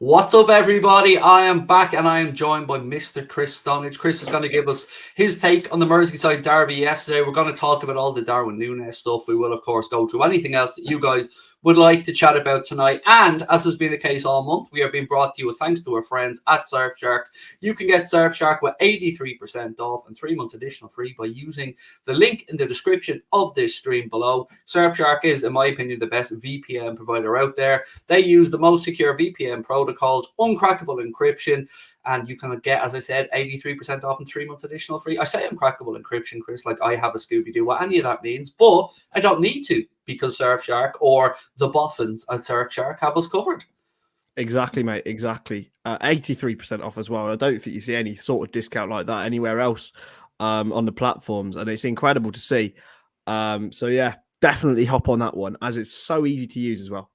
What's up, everybody? I am back and I am joined by Mr. Chris Stonadge. Chris is going to give us his take on the Merseyside derby yesterday. We're going to talk about all the Darwin NUNEZ stuff. We will, of course, go through anything else that you guys would like to chat about tonight. And as has been the case all month, we are being brought to you with thanks to our friends at Surfshark. You can get Surfshark with 83% off and 3 months additional free by using the link in the description of this stream below. Surfshark is, in my opinion, the best VPN provider out there. They use the most secure VPN protocols, uncrackable encryption, and you can get, as I said, 83% off and 3 months additional free. I say uncrackable encryption, Chris, like I have a Scooby-Doo, what any of that means, but I don't need to because Surfshark or the boffins at Surfshark have us covered. Exactly, mate. Exactly. 83% off as well. I don't think you see any sort of discount like that anywhere else on the platforms, and it's incredible to see. So yeah, definitely hop on that one as it's so easy to use as well.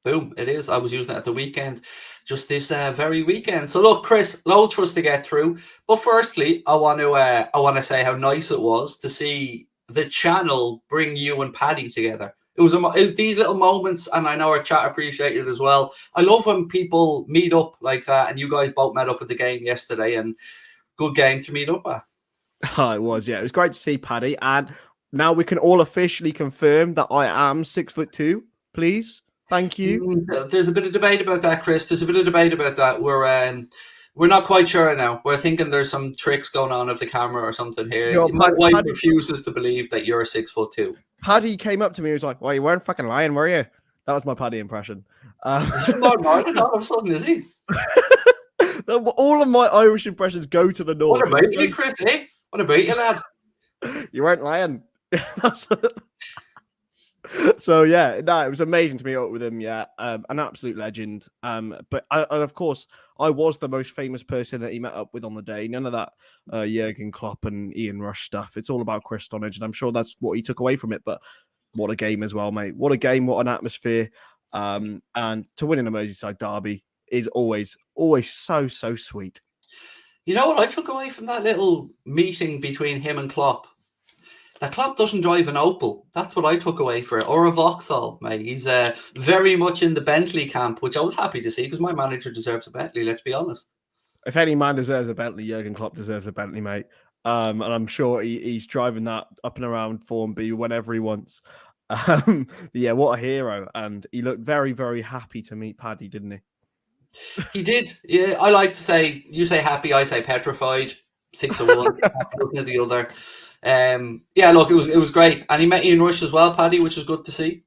Boom, it is. I was using it at the weekend, just this very weekend. So look, Chris, loads for us to get through. But firstly, I want to say how nice it was to see the channel bring you and Paddy together. It was these little moments, and I know our chat appreciated it as well. I love when people meet up like that, and you guys both met up at the game yesterday, and good game to meet up at. Oh, it was, yeah. It was great to see Paddy, and now we can all officially confirm that I am 6'2". Please, thank you. There's a bit of debate about that, Chris. There's a bit of debate about that. We're not quite sure now. We're thinking there's some tricks going on of the camera or something here. Sure, my wife Paddy refuses to believe that you're 6'2". Paddy came up to me and was like, "Well, you weren't fucking lying, were you?" That was my Paddy impression. He's from Northern Ireland all of a sudden, is he? All of my Irish impressions go to the north. What about you, Chris? Eh? What about you, lad? You weren't lying. So yeah, no, it was amazing to meet up with him. Yeah, an absolute legend. But and of course, I was the most famous person that he met up with on the day. None of that Jurgen Klopp and Ian Rush stuff. It's all about Chris Stonadge, and I'm sure that's what he took away from it. But what a game as well, mate! What a game! What an atmosphere! And to win in a Merseyside derby is always so sweet. You know what I took away from that little meeting between him and Klopp? That Klopp doesn't drive an Opel. That's what I took away for it. Or a Vauxhall, mate. He's very much in the Bentley camp, which I was happy to see because my manager deserves a Bentley, let's be honest. If any man deserves a Bentley, Jurgen Klopp deserves a Bentley, mate. And I'm sure he's driving that up and around Formby whenever he wants. Yeah, what a hero. And he looked very, very happy to meet Paddy, didn't he? He did. Yeah, I like to say, you say happy, I say petrified. 6 of one, looking at the other. Yeah, look, it was great. And he met Ian Rush as well, Paddy, which was good to see.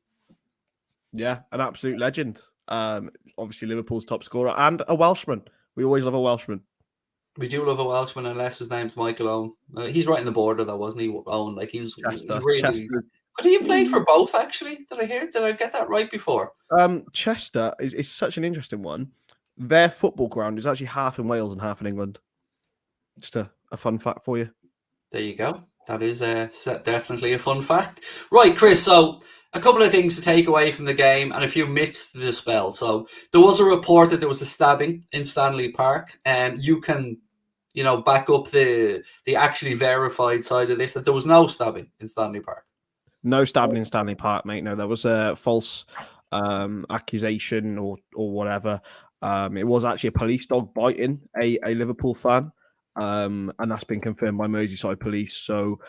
Yeah, an absolute legend. Obviously Liverpool's top scorer and a Welshman. We always love a Welshman. We do love a Welshman unless his name's Michael Owen. He's right in the border though, wasn't he, Owen? Like he's really... Chester. Could he have played for both, actually? Did I get that right before? Chester is such an interesting one. Their football ground is actually half in Wales and half in England. Just a fun fact for you. There you go. That is definitely a fun fact. Right, Chris, so a couple of things to take away from the game and a few myths to dispel. So there was a report that there was a stabbing in Stanley Park, and you can, back up the actually verified side of this, that there was no stabbing in Stanley Park. No stabbing in Stanley Park, mate. No, there was a false accusation or whatever. It was actually a police dog biting a Liverpool fan. And that's been confirmed by Merseyside police. So,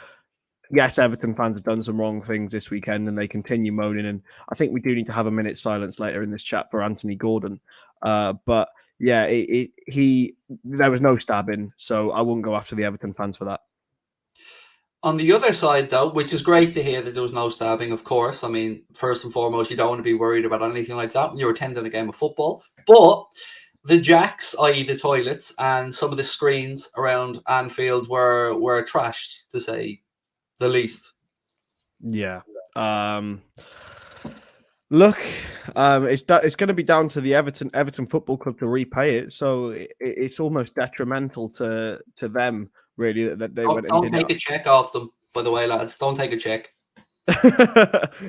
yes, Everton fans have done some wrong things this weekend and they continue moaning. And I think we do need to have a minute's silence later in this chat for Anthony Gordon. But yeah, there was no stabbing. So I wouldn't go after the Everton fans for that. On the other side, though, which is great to hear that there was no stabbing, of course. I mean, first and foremost, you don't want to be worried about anything like that when you're attending a game of football. But the jacks, i.e. the toilets, and some of the screens around Anfield were trashed, to say the least. Yeah. Look, it's going to be down to the Everton Football Club to repay it. So it's almost detrimental to them, really, that they went and did don't take a check off them, by the way, lads. Don't take a check.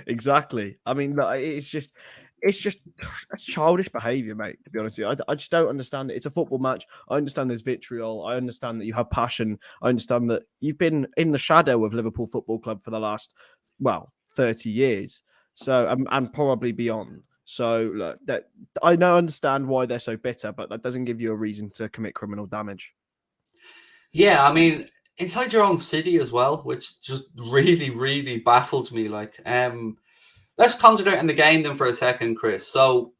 Exactly. I mean, it's just childish behavior, mate, to be honest with you. I just don't understand it. It's a football match. I understand there's vitriol. I understand that you have passion. I understand that you've been in the shadow of Liverpool Football Club for the last, 30 years. So, and probably beyond. So look, that I now understand why they're so bitter, but that doesn't give you a reason to commit criminal damage. Yeah, I mean, inside your own city as well, which just really, really baffles me. Like, let's concentrate on the game then for a second, Chris. So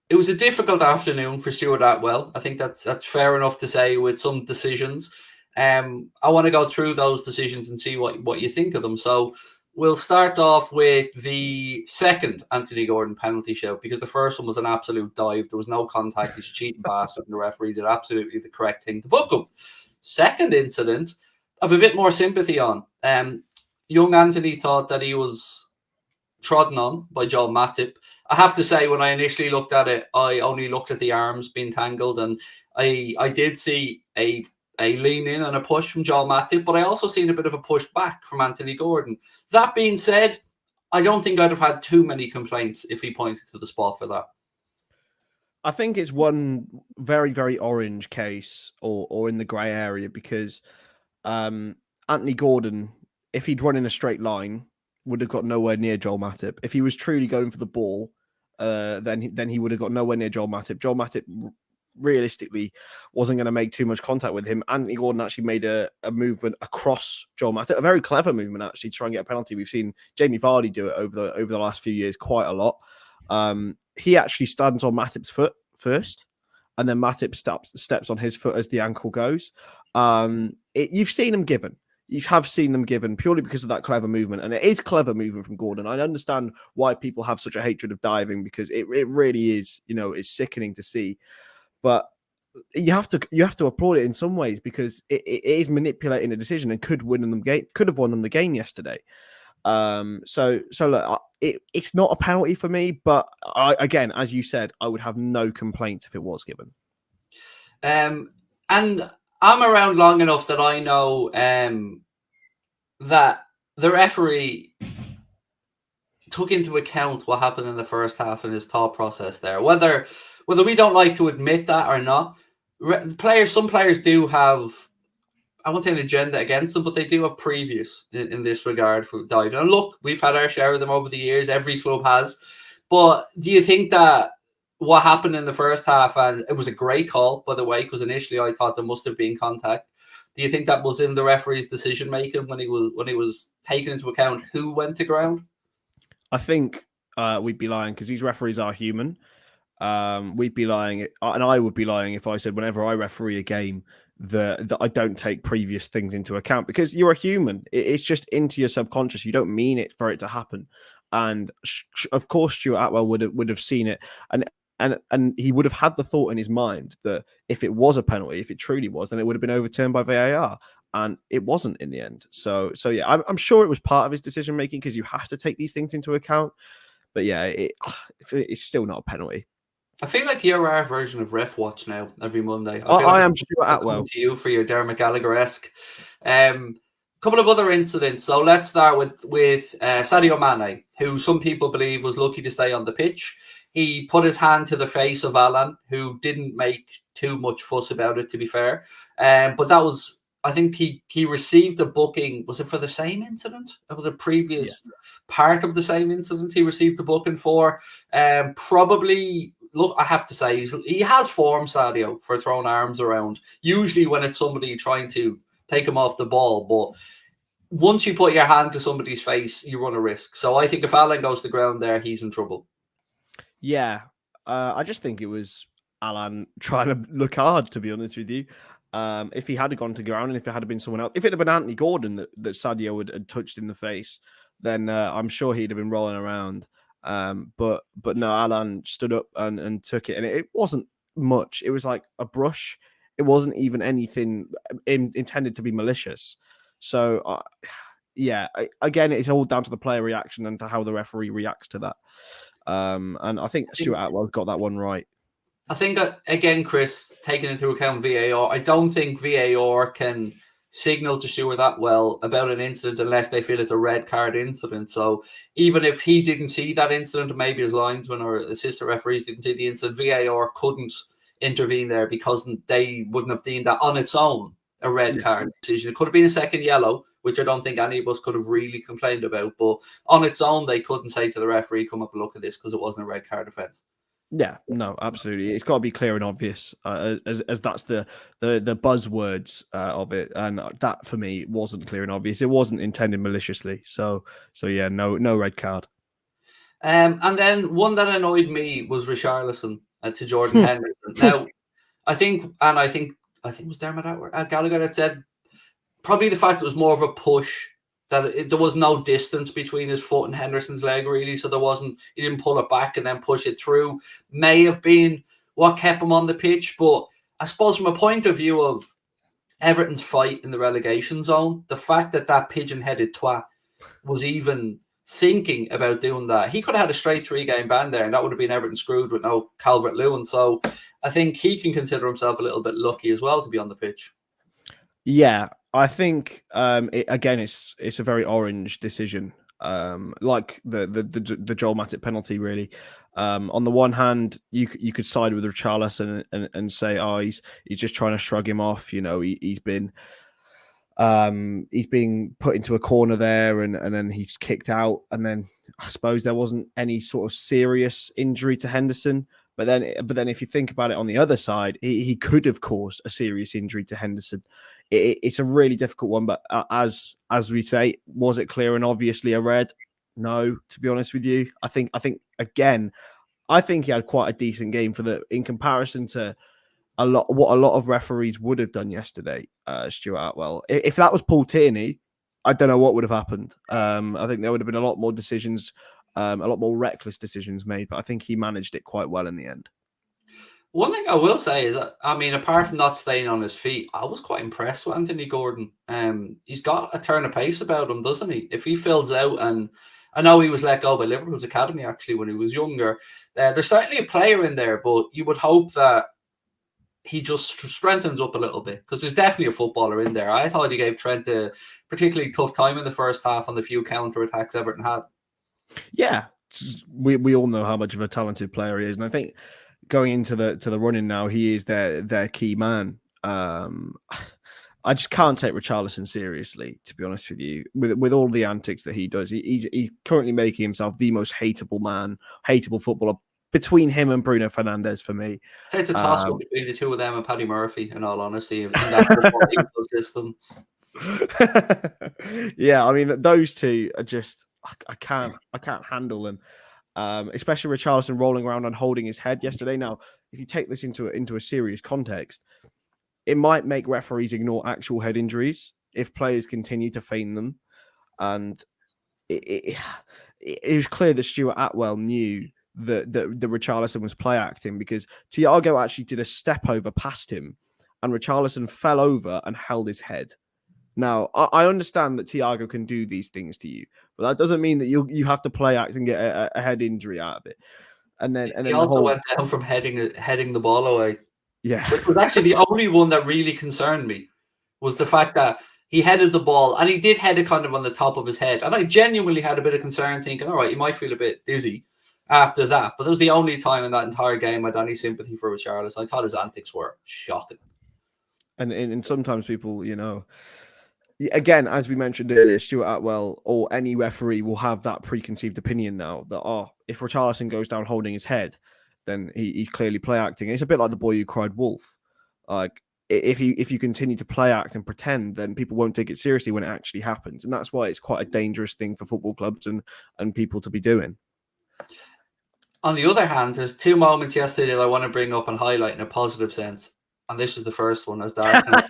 it was a difficult afternoon for Stuart Atwell. I think that's fair enough to say with some decisions. I want to go through those decisions and see what you think of them. So we'll start off with the second Anthony Gordon penalty shout, because the first one was an absolute dive. There was no contact. He's a cheating bastard, and the referee did absolutely the correct thing to book him. Second incident, I have a bit more sympathy on. Young Anthony thought that he was trodden on by Joel Matip. I have to say, when I initially looked at it, I only looked at the arms being tangled, and I did see a lean in and a push from Joel Matip, but I also seen a bit of a push back from Anthony Gordon. That being said, I don't think I'd have had too many complaints if he pointed to the spot for that. I think it's one very, very orange case or in the grey area, because Anthony Gordon, if he'd run in a straight line, would have got nowhere near Joel Matip. If he was truly going for the ball, then he would have got nowhere near Joel Matip. Joel Matip realistically wasn't going to make too much contact with him. Anthony Gordon actually made a movement across Joel Matip, a very clever movement actually, to try and get a penalty. We've seen Jamie Vardy do it over the last few years quite a lot. He actually stands on Matip's foot first, and then Matip steps on his foot as the ankle goes. You've seen them given. You have seen them given purely because of that clever movement, and it is clever movement from Gordon. I understand why people have such a hatred of diving, because it really is, it's sickening to see. But you have to applaud it in some ways, because it is manipulating a decision and could have won them the game yesterday. So look, it's not a penalty for me, but again, as you said, I would have no complaints if it was given. And I'm around long enough that I know that the referee took into account what happened in the first half and his thought process there. Whether we don't like to admit that or not, some players do have, I won't say an agenda against them, but they do have previous in this regard for diving. And look, we've had our share of them over the years. Every club has. But do you think that what happened in the first half, and it was a great call, by the way, because initially I thought there must have been contact. Do you think that was in the referee's decision making when he was taking into account who went to ground? I think we'd be lying, because these referees are human. We'd be lying, and I would be lying if I said whenever I referee a game that I don't take previous things into account, because you're a human. It's just into your subconscious. You don't mean it for it to happen. And of course, Stuart Atwell would have seen it, and he would have had the thought in his mind that if it was a penalty, if it truly was, then it would have been overturned by VAR, and it wasn't in the end. So yeah, I'm sure it was part of his decision making, because you have to take these things into account. But yeah, it's still not a penalty. I feel like you're our version of Ref Watch now every Monday. I am Stuart Atwell. To you for your Dermot Gallagher-esque. Couple of other incidents. So let's start with Sadio Mane, who some people believe was lucky to stay on the pitch. He put his hand to the face of Alan, who didn't make too much fuss about it, to be fair. But that was, I think he received a booking. Was it for the same incident? It was a previous part of the same incident he received the booking for. Probably, look, I have to say, he has form, Sadio, for throwing arms around. Usually when it's somebody trying to take him off the ball. But once you put your hand to somebody's face, you run a risk. So I think if Alan goes to the ground there, he's in trouble. Yeah, I just think it was Alan trying to look hard, to be honest with you. If he had gone to ground, and if it had been someone else, if it had been Anthony Gordon that Sadio had touched in the face, then I'm sure he'd have been rolling around. But no, Alan stood up and took it, and it wasn't much. It was like a brush. It wasn't even anything intended to be malicious. So yeah, again, it's all down to the player reaction and to how the referee reacts to that. And I think Stuart Atwell got that one right. I think, again, Chris, taking into account VAR, I don't think VAR can signal to Stuart Atwell about an incident unless they feel it's a red card incident. So even if he didn't see that incident, maybe his linesman or assistant referees didn't see the incident, VAR couldn't intervene there because they wouldn't have deemed that on its own a red card decision. It could have been a second yellow, which I don't think any of us could have really complained about. But on its own, they couldn't say to the referee, come up and look at this, because it wasn't a red card offence. Yeah, no, absolutely. It's got to be clear and obvious, as that's the buzzwords of it, and that for me wasn't clear and obvious. It wasn't intended maliciously. So yeah, no red card. And then one that annoyed me was Richarlison to Jordan Henderson. Now, I think it was Dermot Gallagher that said probably the fact it was more of a push, that there was no distance between his foot and Henderson's leg, really. So he didn't pull it back and then push it through. May have been what kept him on the pitch. But I suppose from a point of view of Everton's fight in the relegation zone, the fact that pigeon-headed twat was even thinking about doing that, he could have had a straight 3-game ban there, and that would have been Everton screwed with no Calvert-Lewin. So I think he can consider himself a little bit lucky as well to be on the pitch. Yeah, I think it's a very orange decision, like the Joel Matip penalty. Really, on the one hand, you could side with Richarlison and say, oh, he's just trying to shrug him off. You know, he's being put into a corner there, and then he's kicked out, and then I suppose there wasn't any sort of serious injury to Henderson. But then if you think about it on the other side, he could have caused a serious injury to Henderson. It's a really difficult one, but as we say, was it clear and obviously a red? No, to be honest with you. I think he had quite a decent game in comparison to what a lot of referees would have done yesterday. Stuart Atwell. If that was Paul Tierney, I don't know what would have happened. I think there would have been a lot more decisions, a lot more reckless decisions made, but I think he managed it quite well in the end. One thing I will say is that, I mean, apart from not staying on his feet, I was quite impressed with Anthony Gordon. He's got a turn of pace about him, doesn't he? If he fills out, and I know he was let go by Liverpool's academy actually when he was younger, there's certainly a player in there, but you would hope that he just strengthens up a little bit, because there's definitely a footballer in there. I thought he gave Trent a particularly tough time in the first half on the few counter-attacks Everton had. Yeah, we all know how much of a talented player he is, and I think going into the running now, he is their key man. I just can't take Richarlison seriously, to be honest with you. With all the antics that he does, he's currently making himself the most hateable footballer between him and Bruno Fernandes for me. So it's a toss-up between the two of them and Paddy Murphy, in all honesty, in that football ecosystem. Yeah, I mean, those two are just, I can't handle them. Especially Richarlison rolling around and holding his head yesterday. Now, if you take this into a serious context, it might make referees ignore actual head injuries if players continue to feign them. And it was clear that Stuart Atwell knew that Richarlison was play acting, because Thiago actually did a step over past him and Richarlison fell over and held his head. Now, I understand that Thiago can do these things to you, but that doesn't mean that you have to play act and get a head injury out of it. And then he also went down from heading the ball away. Yeah, which was actually the only one that really concerned me, was the fact that he headed the ball, and he did head it kind of on the top of his head. And I genuinely had a bit of concern, thinking, all right, you might feel a bit dizzy after that. But that was the only time in that entire game I had any sympathy for Richarlison. I thought his antics were shocking. And sometimes people, you know, again, as we mentioned earlier, Stuart Atwell or any referee will have that preconceived opinion now that, if Richarlison goes down holding his head, then he's clearly play acting. It's a bit like the boy who cried wolf. Like, if you continue to play act and pretend, then people won't take it seriously when it actually happens. And that's why it's quite a dangerous thing for football clubs and people to be doing. On the other hand, there's two moments yesterday that I want to bring up and highlight in a positive sense. And this is the first one, as Dark said.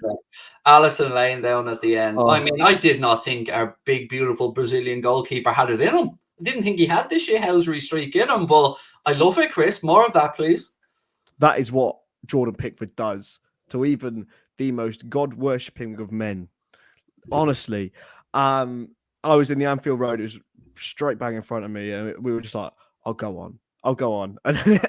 Alisson laying down at the end. I mean, I did not think our big, beautiful Brazilian goalkeeper had it in him. I didn't think he had this shithousery streak in him, but I love it, Chris. More of that, please. That is what Jordan Pickford does to even the most God-worshipping of men. Honestly, I was in the Anfield Road. It was straight bang in front of me, and we were just like, I'll go on. And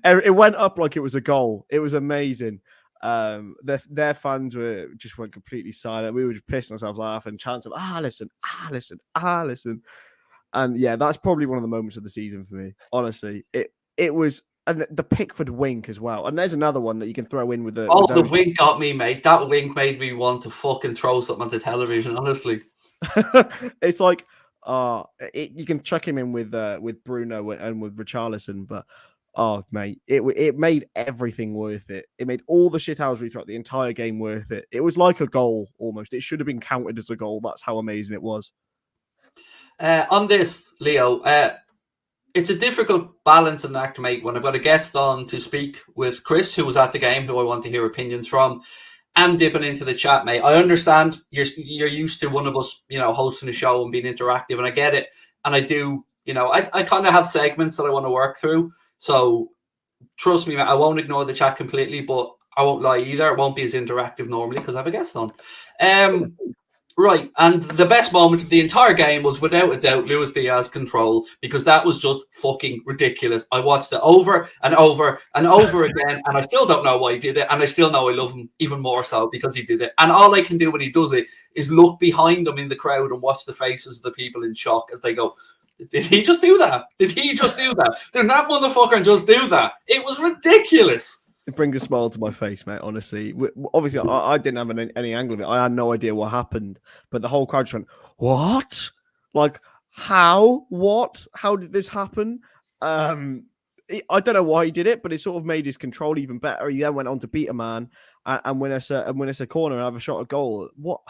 it went up like it was a goal. It was amazing. Their fans went completely silent. We were just pissing ourselves laughing, chanting, listen. And yeah, that's probably one of the moments of the season for me. Honestly, it was and the Pickford wink as well. And there's another one that you can throw in with the. Oh, with the those. wink got me, mate. That wink made me want to fucking throw something on the television, honestly. It's like, you can chuck him in with Bruno and with Richarlison, but oh, mate, it made everything worth it. It made all the shithousery throughout the entire game worth it. It was like a goal almost. It should have been counted as a goal. That's how amazing it was. On this, Leo, it's a difficult balance and act to make when I've got a guest on to speak with Chris, who was at the game, who I want to hear opinions from, and dipping into the chat, mate. I understand you're used to one of us, hosting a show and being interactive, and I get it. And I do, I kind of have segments that I want to work through. So trust me, mate, I won't ignore the chat completely, but I won't lie either. It won't be as interactive normally because I have a guest on. Right, and the best moment of the entire game was without a doubt Luis Diaz control, because that was just fucking ridiculous. I watched it over and over and over again, and I still don't know why he did it, and I still know I love him even more so because he did it. And all I can do when he does it is look behind him in the crowd and watch the faces of the people in shock as they go, did he just do that? Did he just do that? Did that motherfucker just do that? It was ridiculous. It brings a smile to my face, mate. Honestly, obviously, I didn't have any angle of it. I had no idea what happened, but the whole crowd just went, "What? Like, how? What? How did this happen?" I don't know why he did it, but it sort of made his control even better. He then went on to beat a man and win us a corner and have a shot at goal. What?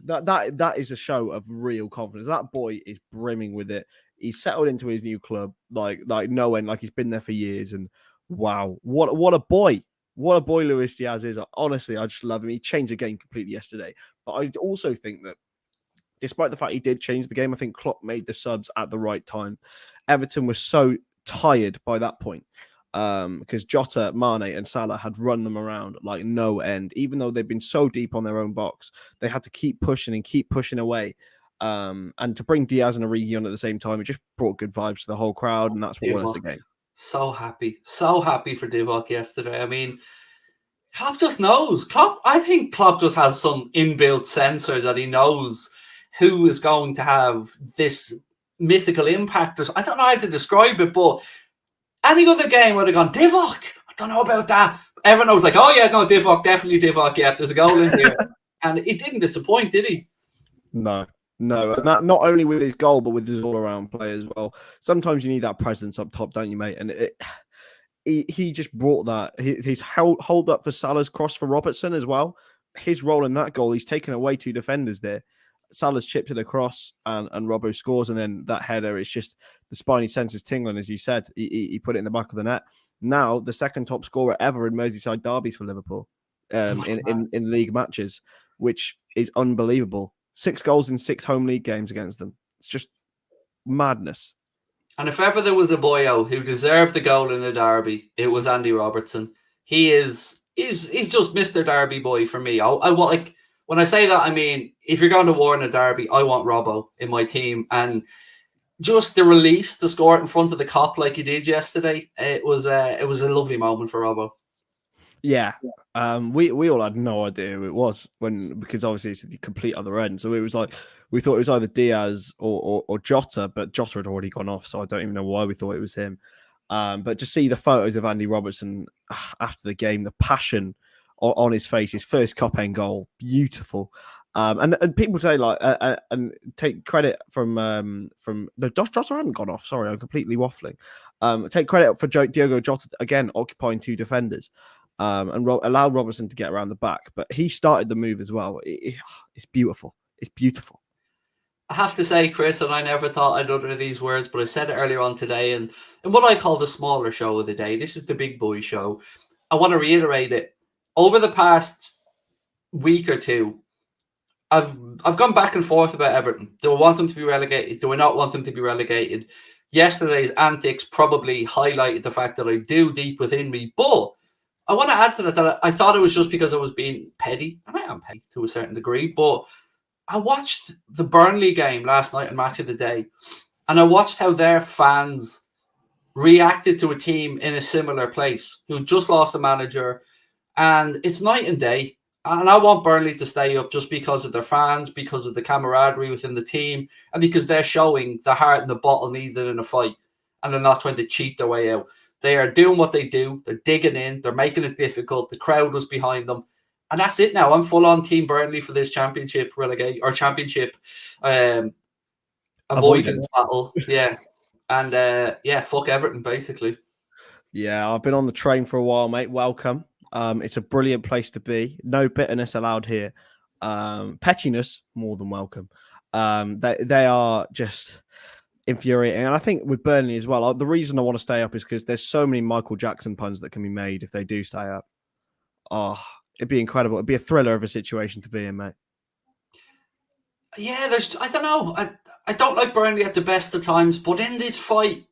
That is a show of real confidence. That boy is brimming with it. He's settled into his new club like no end, like he's been there for years. And wow, what a boy! What a boy Luis Diaz is. Honestly, I just love him. He changed the game completely yesterday. But I also think that despite the fact he did change the game, I think Klopp made the subs at the right time. Everton was so tired by that point because Jota, Mane, and Salah had run them around like no end. Even though they've been so deep on their own box, they had to keep pushing away. And to bring Diaz and Origi on at the same time, it just brought good vibes to the whole crowd, and that's what won us the game. So happy for Divock yesterday. I mean, Klopp just knows. I think Klopp just has some inbuilt sensor that he knows who is going to have this mythical impact. I don't know how to describe it, but any other game would have gone, Divock, I don't know about that. Everyone was like, oh yeah, no, Divock, definitely Divock. Yeah, there's a goal in here. And he didn't disappoint, did he? No, and that not only with his goal, but with his all-around play as well. Sometimes you need that presence up top, don't you, mate? And he just brought that. He's hold up for Salah's cross for Robertson as well. His role in that goal, he's taken away two defenders there. Salah's chipped it across and Robbo scores, and then that header, it's just the spiny senses tingling, as you said. He put it in the back of the net. Now the second top scorer ever in Merseyside derbies for Liverpool in league matches, which is unbelievable. 6 goals in 6 home league games against them. It's just madness. And if ever there was a boyo who deserved the goal in a derby, it was Andy Robertson. He's just Mr. Derby boy for me. I want, like, when I say that, I mean, if you're going to war in a derby, I want Robbo in my team. And just the release to score it in front of the cop like he did yesterday, it was a lovely moment for Robbo. Yeah. We all had no idea who it was because obviously it's the complete other end. So it was like we thought it was either Diaz or Jota, but Jota had already gone off, so I don't even know why we thought it was him. But to see the photos of Andy Robertson after the game, the passion on his face, his first cup end goal, beautiful. And people say like and take credit from no, Jota hadn't gone off. Sorry, I'm completely waffling. Take credit for Diogo Jota again occupying 2 defenders. And allowed Robertson to get around the back, but he started the move as well. It's beautiful. It's beautiful. I have to say, Chris, and I never thought I'd utter these words, but I said it earlier on today, and in what I call the smaller show of the day, this is the big boy show. I want to reiterate it. Over the past week or two, I've gone back and forth about Everton. Do I want them to be relegated? Do I not want them to be relegated? Yesterday's antics probably highlighted the fact that I do deep within me, but I want to add to that I thought it was just because I was being petty, and I am petty to a certain degree, but I watched the Burnley game last night and Match of the Day, and I watched how their fans reacted to a team in a similar place who just lost a manager, and it's night and day. And I want Burnley to stay up just because of their fans, because of the camaraderie within the team, and because they're showing the heart and the bottle needed in a fight, and they're not trying to cheat their way out. They are doing what they do. They're digging in. They're making it difficult. The crowd was behind them. And that's it now. I'm full on Team Burnley for this championship relegate or championship avoidance battle. Yeah. And fuck Everton, basically. Yeah, I've been on the train for a while, mate. Welcome. It's a brilliant place to be. No bitterness allowed here. Pettiness, more than welcome. They are just infuriating. And I think with Burnley as well, the reason I want to stay up is because there's so many Michael Jackson puns that can be made if they do stay up. Oh, it'd be incredible. It'd be a thriller of a situation to be in, mate. Yeah, I don't know. I don't like Burnley at the best of times, but in this fight,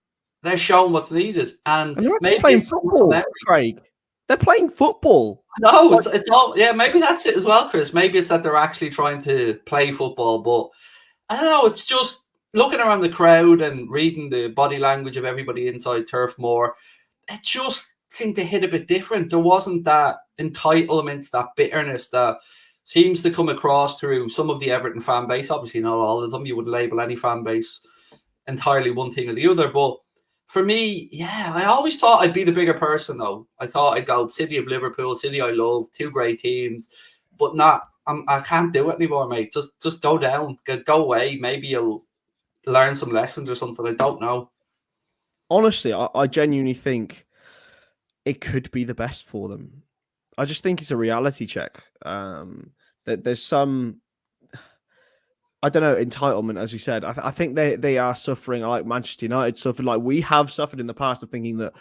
they're showing what's needed. And they're maybe playing football, Craig. They're playing football. No, it's all, yeah, maybe that's it as well, Chris. Maybe it's that they're actually trying to play football, but I don't know. It's just looking around the crowd and reading the body language of everybody inside Turf Moor. It just seemed to hit a bit different. There wasn't that entitlement, that bitterness that seems to come across through some of the Everton fan base. Obviously, not all of them. You would label any fan base entirely one thing or the other, but for me, yeah, I always thought I'd be the bigger person, though. I thought I'd go City of Liverpool, City I love, two great teams, but not. I can't do it anymore, mate. Just go down, go away. Maybe you'll learn some lessons or something. I don't know. Honestly, I genuinely think it could be the best for them. I just think it's a reality check. That there's some, I don't know, entitlement, as you said. I think they are suffering like Manchester United suffered, like we have suffered in the past of thinking that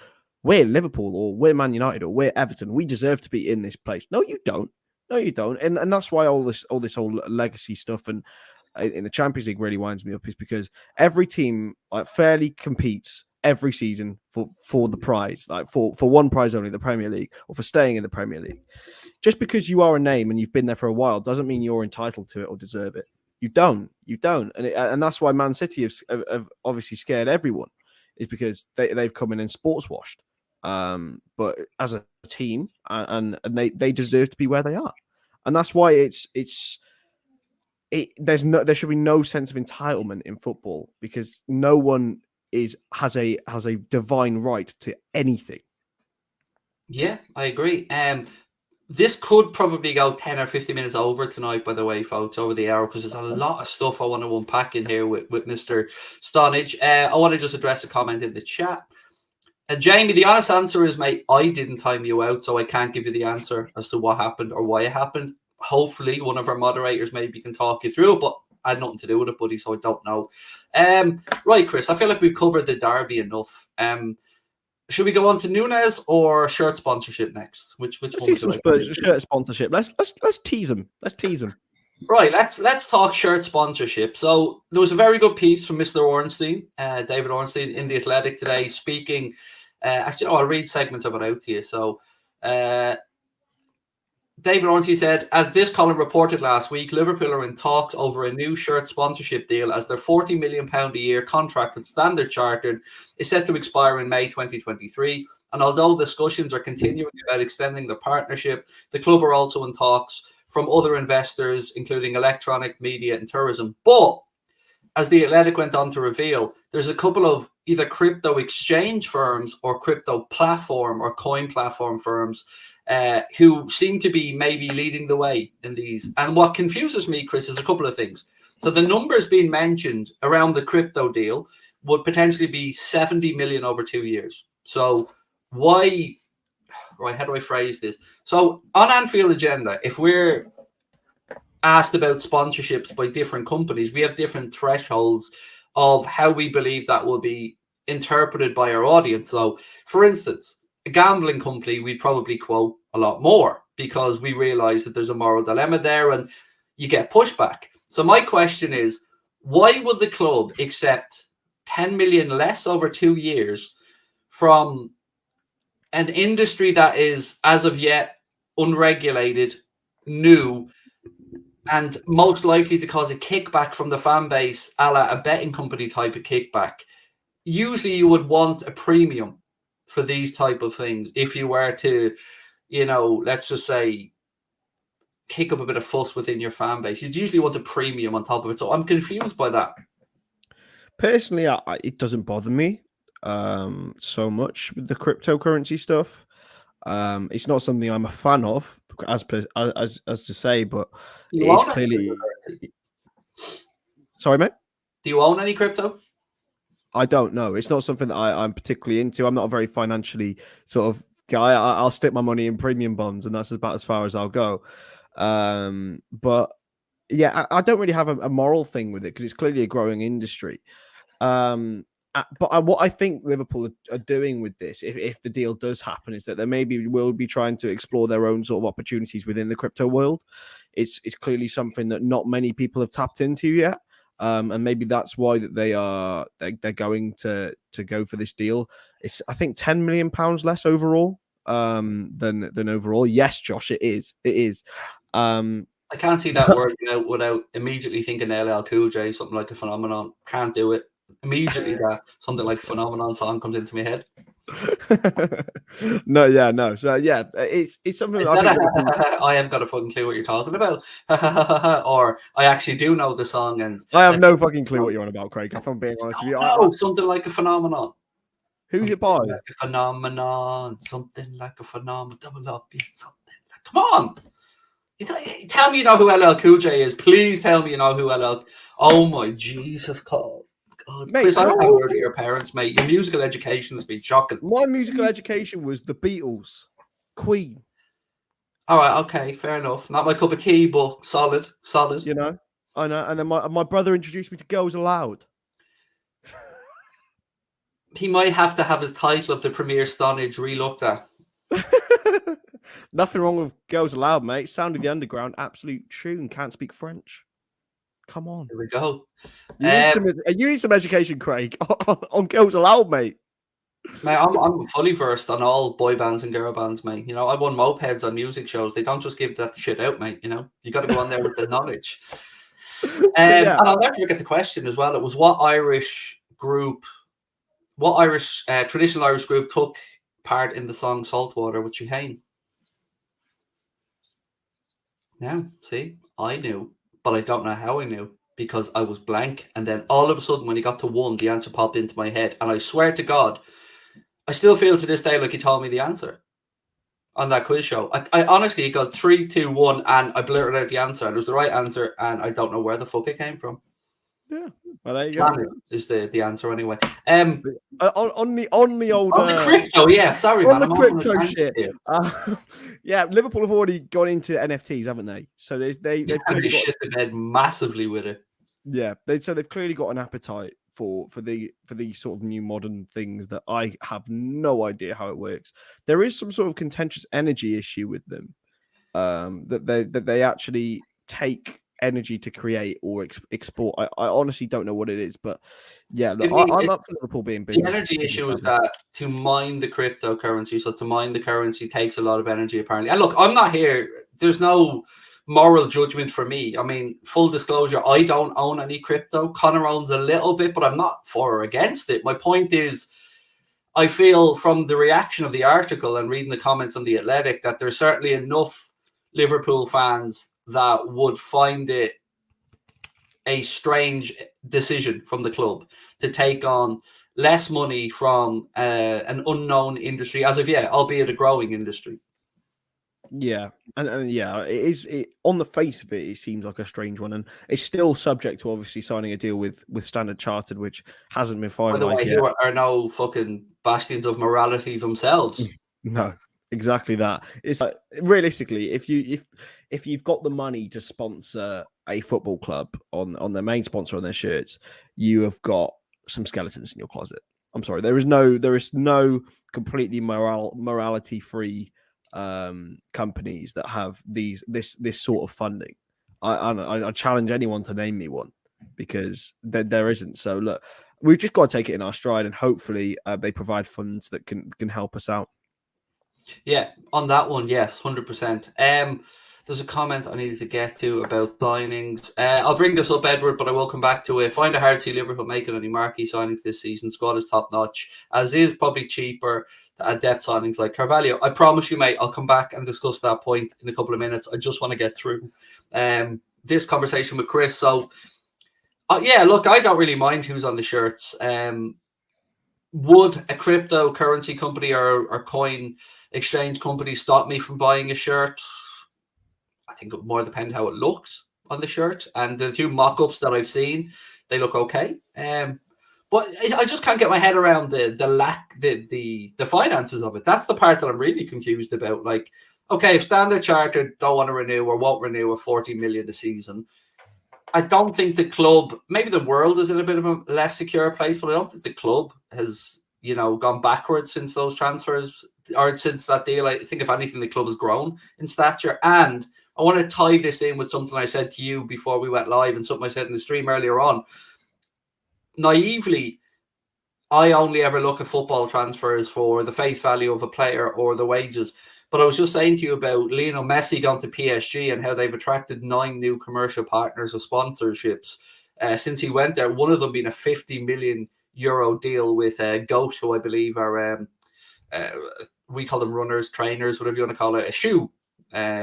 we're Liverpool or we're Man United or we're Everton. We deserve to be in this place. No, you don't. No, you don't. And that's why all this whole legacy stuff and in the Champions League really winds me up, is because every team like fairly competes every season for the prize, like for one prize only, the Premier League, or for staying in the Premier League. Just because you are a name and you've been there for a while doesn't mean you're entitled to it or deserve it. You don't. And that's why Man City have obviously scared everyone, is because they've come in and sports washed. But as a team, and they deserve to be where they are. And that's why there should be no sense of entitlement in football, because no one has a divine right to anything. Yeah, I agree. This could probably go 10 or 50 minutes over tonight, by the way, folks, over the hour, because there's a lot of stuff I want to unpack in here with Mr. Stonadge. I want to just address a comment in the chat. Jamie, the honest answer is, mate, I didn't time you out, so I can't give you the answer as to what happened or why it happened. Hopefully, one of our moderators maybe can talk you through it, but I had nothing to do with it, buddy, so I don't know. Right, Chris, I feel like we've covered the derby enough. Should we go on to NUNEZ or shirt sponsorship next? Which one? Do some shirt sponsorship. Let's tease them. Let's tease them. Right, let's talk shirt sponsorship. So there was a very good piece from Mr. Ornstein, David Ornstein, in The Athletic today, speaking. Actually, I'll read segments of it out to you. So David Ornstein said, as this column reported last week, Liverpool are in talks over a new shirt sponsorship deal, as their £40 million a year contract with Standard Chartered is set to expire in May 2023. And although discussions are continuing about extending the partnership, the club are also in talks from other investors, including electronic, media and tourism. But as The Athletic went on to reveal, there's a couple of either crypto exchange firms or crypto platform or coin platform firms who seem to be maybe leading the way in these. And what confuses me, Chris, is a couple of things. So the numbers being mentioned around the crypto deal would potentially be 70 million over 2 years. So why, right, how do I phrase this? So on Anfield Agenda, if we're asked about sponsorships by different companies, we have different thresholds of how we believe that will be interpreted by our audience. So, for instance, a gambling company, we'd probably quote a lot more because we realize that there's a moral dilemma there and you get pushback. So my question is, why would the club accept 10 million less over 2 years from an industry that is, as of yet, unregulated, new, and most likely to cause a kickback from the fan base, a la a betting company type of kickback? Usually you would want a premium for these type of things if you were to, let's just say, kick up a bit of fuss within your fan base. You'd usually want a premium on top of it. So I'm confused by that. Personally, it doesn't bother me. so much with the cryptocurrency stuff. It's not something I'm a fan of, as to say, but Do it you is own any clearly. cryptocurrency? Sorry, mate. Do you own any crypto? I don't know. It's not something that I'm particularly into. I'm not a very financially sort of guy. I'll stick my money in premium bonds, and that's about as far as I'll go. But yeah, I don't really have a moral thing with it because it's clearly a growing industry. But what I think Liverpool are doing with this, if the deal does happen, is that they maybe will be trying to explore their own sort of opportunities within the crypto world. It's clearly something that not many people have tapped into yet. And maybe that's why that they're going to go for this deal. It's, I think, £10 million less overall than overall. Yes, Josh, it is. It is. I can't see that working out without immediately thinking LL Cool J, something like a phenomenon. Can't do it. Immediately that something like a phenomenon song comes into my head. No. So yeah, it's something that I think I haven't got a fucking clue what you're talking about. Or I actually do know the song, and I have no fucking clue what you're on about, Craig. If I'm being honest with you, no, something like a phenomenon. Who's Something it by? like a phenomenon. Something like a phenomenon. Double up. Yeah, something. Come on. Tell me you know who LL Cool J is. Please tell me you know who LL. Oh my Jesus, God. Mate, Chris, I don't have word of your parents, mate. Your musical education has been shocking. My musical education was the Beatles, Queen. All right, okay, fair enough. Not my cup of tea, but solid. You know, I know. And then my brother introduced me to Girls Aloud. He might have to have his title of the Premier Stonadge re-looked at. Nothing wrong with Girls Aloud, mate. Sound of the Underground, absolute tune. Can't speak French. Come on. Here we go. You need some education, Craig, on Girls Aloud, mate. Mate, I'm fully versed on all boy bands and girl bands, mate. You know, I won mopeds on music shows. They don't just give that shit out, mate. You know, you got to go on there with the knowledge. And I'll never forget the question as well. It was what traditional Irish group took part in the song Saltwater with Shaheen? Now, see, I knew, but I don't know how I knew because I was blank. And then all of a sudden, when he got to one, the answer popped into my head. And I swear to God, I still feel to this day like he told me the answer on that quiz show. I honestly got 3, 2, 1, and I blurted out the answer. And it was the right answer, and I don't know where the fuck it came from. Yeah, well, there you go. Is the answer anyway. On the old on the crypto, yeah. Sorry, on man. The crypto shit. Yeah, Liverpool have already gone into NFTs, haven't they? So they've shit the bed massively with it. Yeah, they've clearly got an appetite for these sort of new modern things that I have no idea how it works. There is some sort of contentious energy issue with them, that they actually take energy to create or export. I honestly don't know what it is, but yeah, look, I'm up for Liverpool being business. The energy issue is that to mine the cryptocurrency, so to mine the currency takes a lot of energy apparently. And look, I'm not here. There's no moral judgment for me. I mean, full disclosure, I don't own any crypto. Connor owns a little bit, but I'm not for or against it. My point is, I feel from the reaction of the article and reading the comments on The Athletic that there's certainly enough Liverpool fans that would find it a strange decision from the club to take on less money from an unknown industry as of yet, albeit a growing industry. Yeah, and yeah, it is. On the face of it, it seems like a strange one, and it's still subject to obviously signing a deal with Standard Chartered, which hasn't been finalised. By the way, yet. Who are no fucking bastions of morality themselves. No, exactly that. It's like, realistically, if you've got the money to sponsor a football club on their main sponsor on their shirts, you have got some skeletons in your closet. I'm sorry, there is no completely morality free companies that have this sort of funding. I challenge anyone to name me one, because there isn't. So look, we've just got to take it in our stride, and hopefully they provide funds that can help us out. Yeah, on that one, yes, 100%. There's a comment I needed to get to about signings. I'll bring this up, Edward, but I will come back to it. Find it hard to see Liverpool making any marquee signings this season. Squad is top notch, as is probably cheaper to add depth signings like Carvalho. I promise you, mate, I'll come back and discuss that point in a couple of minutes. I just want to get through this conversation with Chris. So, yeah, look, I don't really mind who's on the shirts. would a cryptocurrency company or coin exchange company stop me from buying a shirt? I think it would more depend how it looks on the shirt. And the few mock-ups that I've seen, they look okay. But I just can't get my head around the finances of it. That's the part that I'm really confused about. Like, okay, if Standard Chartered don't want to renew or won't renew at 40 million a season, I don't think the club, maybe the world is in a bit of a less secure place, but I don't think the club has, gone backwards since those transfers or since that deal. I think if anything, the club has grown in stature. And I want to tie this in with something I said to you before we went live and something I said in the stream earlier on. Naively, I only ever look at football transfers for the face value of a player or the wages. But I was just saying to you about Lionel Messi going to PSG and how they've attracted 9 new commercial partners or sponsorships since he went there. One of them being a 50 million euro deal with GOAT, who I believe are, we call them runners, trainers, whatever you want to call it, a shoe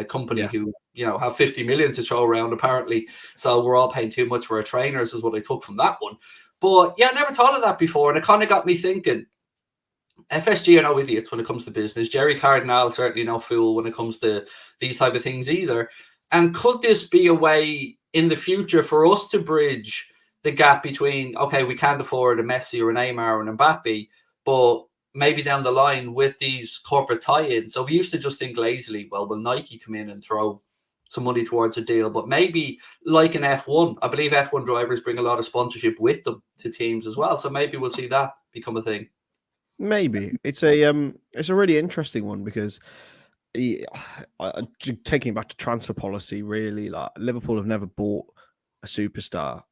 company who, have 50 million to throw around apparently. So we're all paying too much for our trainers is what I took from that one. But yeah, I never thought of that before. And it kind of got me thinking, FSG are no idiots when it comes to business. Jerry Cardinal is certainly no fool when it comes to these type of things either. And could this be a way in the future for us to bridge the gap between, okay, we can't afford a Messi or a Neymar or an Mbappe, but maybe down the line with these corporate tie-ins. So we used to just think lazily, well, will Nike come in and throw some money towards a deal? But maybe like an F1, I believe F1 drivers bring a lot of sponsorship with them to teams as well. So maybe we'll see that become a thing. Maybe it's a really interesting one because taking it back to transfer policy, really, like Liverpool have never bought a superstar.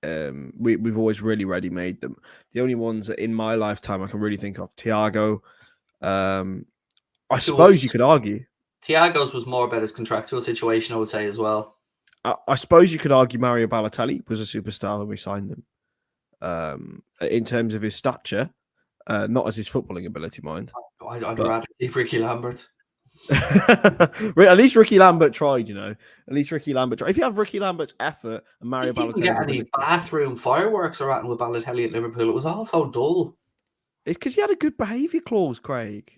We've always really ready-made them. The only ones that in my lifetime I can really think of, Thiago. I suppose you could argue Thiago's was more about his contractual situation, I would say as well. I suppose you could argue Mario Balotelli was a superstar when we signed him. In terms of his stature. Not as his footballing ability, mind. I'd rather keep Ricky Lambert. At least Ricky Lambert tried, At least Ricky Lambert tried. If you have Ricky Lambert's effort and Mario Balotelli, didn't get any bathroom fireworks around with Balotelli at Liverpool. It was all so dull. It's because he had a good behaviour clause, Craig.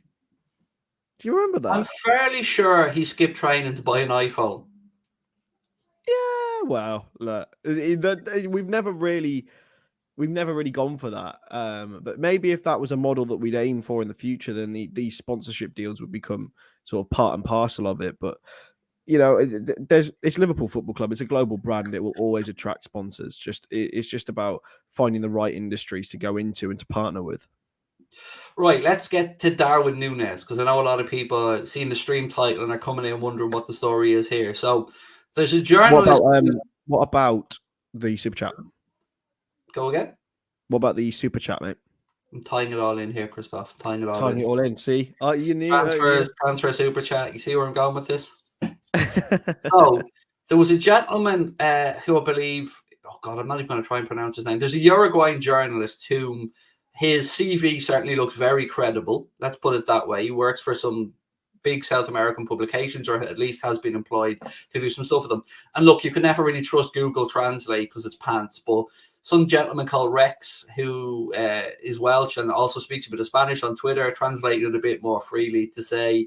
Do you remember that? I'm fairly sure he skipped training to buy an iPhone. Yeah, well, look, we've never really gone for that. But maybe if that was a model that we'd aim for in the future, then these sponsorship deals would become sort of part and parcel of it. But it's Liverpool Football Club. It's a global brand. It will always attract sponsors. It's just about finding the right industries to go into and to partner with. Right, let's get to Darwin Núñez, because I know a lot of people seeing the stream title and are coming in wondering what the story is here. So there's a journalist. What about the super chat? Go again. What about the super chat, mate? I'm tying it all in here, Christoph. Tying it all in. See, you knew transfer super chat. You see where I'm going with this? So there was a gentleman who I believe, I'm not even going to try and pronounce his name. There's a Uruguayan journalist whom his CV certainly looks very credible. Let's put it that way. He works for some big South American publications, or at least has been employed to do some stuff with them. And look, you can never really trust Google Translate because it's pants, but some gentleman called Rex, who is Welsh and also speaks a bit of Spanish on Twitter, translated a bit more freely to say,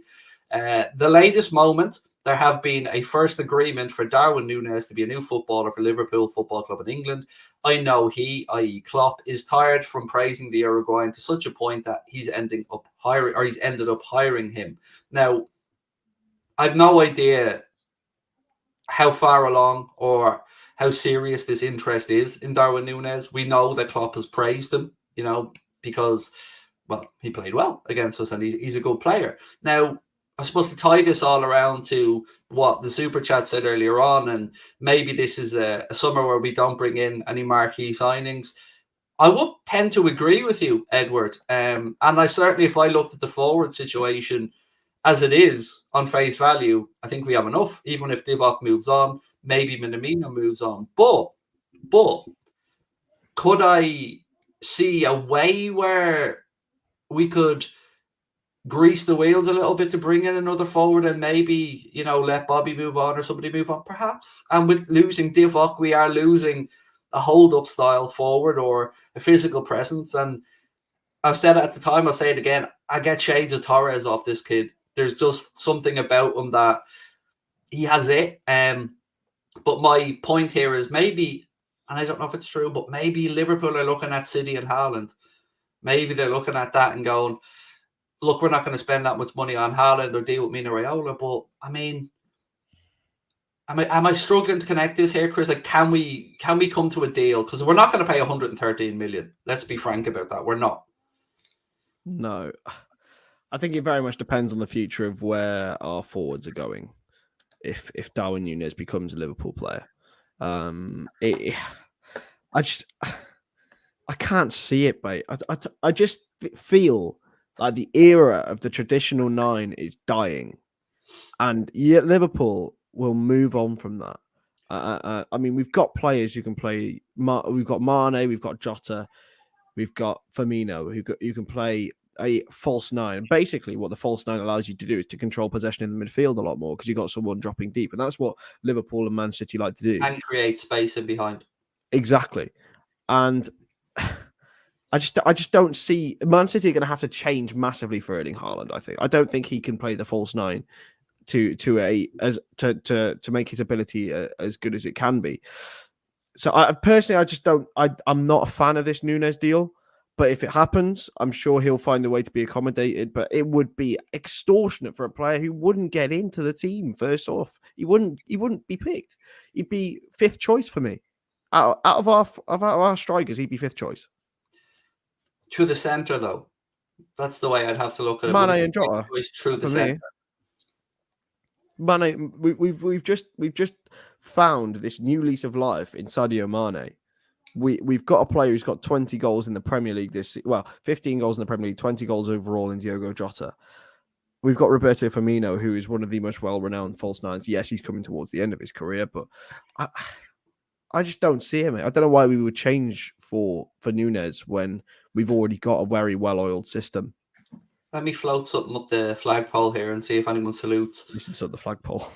the latest moment, there have been a first agreement for Darwin Núñez to be a new footballer for Liverpool Football Club in England. I know he, i.e. Klopp, is tired from praising the Uruguayan to such a point that he's ended up hiring him. Now, I've no idea how far along or how serious this interest is in Darwin Núñez. We know that Klopp has praised him, because, well, he played well against us and he's a good player. Now, I'm supposed to tie this all around to what the super chat said earlier on, and maybe this is a summer where we don't bring in any marquee signings. I would tend to agree with you, Edward. And I certainly, if I looked at the forward situation as it is on face value, I think we have enough. Even if Divock moves on, maybe Minamino moves on. But could I see a way where we could grease the wheels a little bit to bring in another forward and maybe, let Bobby move on or somebody move on, perhaps? And with losing Divock, we are losing a hold-up style forward or a physical presence. And I've said it at the time, I'll say it again. I get shades of Torres off this kid. There's just something about him that he has it. But my point here is maybe, and I don't know if it's true, but maybe Liverpool are looking at City and Haaland. Maybe they're looking at that and going, look, we're not going to spend that much money on Haaland or deal with Mina Raiola. But I mean, am I struggling to connect this here, Chris? Like, can we come to a deal? Because we're not going to pay 113 million. Let's be frank about that. We're not. No, I think it very much depends on the future of where our forwards are going. If Darwin Núñez becomes a Liverpool player, I can't see it, mate. I just feel like the era of the traditional 9 is dying, and yet Liverpool will move on from that. I mean, we've got players who can play. We've got Mane, we've got Jota, we've got Firmino who can play a false 9. Basically, what the false 9 allows you to do is to control possession in the midfield a lot more because you've got someone dropping deep, and that's what Liverpool and Man City like to do and create space in behind. Exactly, and I just don't see Man City are going to have to change massively for Erling Haaland. I don't think he can play the false 9 to make his ability as good as it can be. So I'm not a fan of this Núñez deal. But if it happens, I'm sure he'll find a way to be accommodated. But it would be extortionate for a player who wouldn't get into the team first off. He wouldn't be picked. He'd be 5th choice for me. Out of our strikers, he'd be 5th choice. To the centre, though. That's the way I'd have to look at it. Mane and Jota. Through the centre. Mane, we've just found this new lease of life in Sadio Mane. We've got a player who's got 20 goals in the Premier League 15 goals in the Premier League, 20 goals overall in Diogo Jota. We've got Roberto Firmino, who is one of the most well-renowned false 9s. Yes, he's coming towards the end of his career, but I just don't see him. I don't know why we would change for Núñez when we've already got a very well-oiled system. Let me float something up the flagpole here and see if anyone salutes. Listen to the flagpole.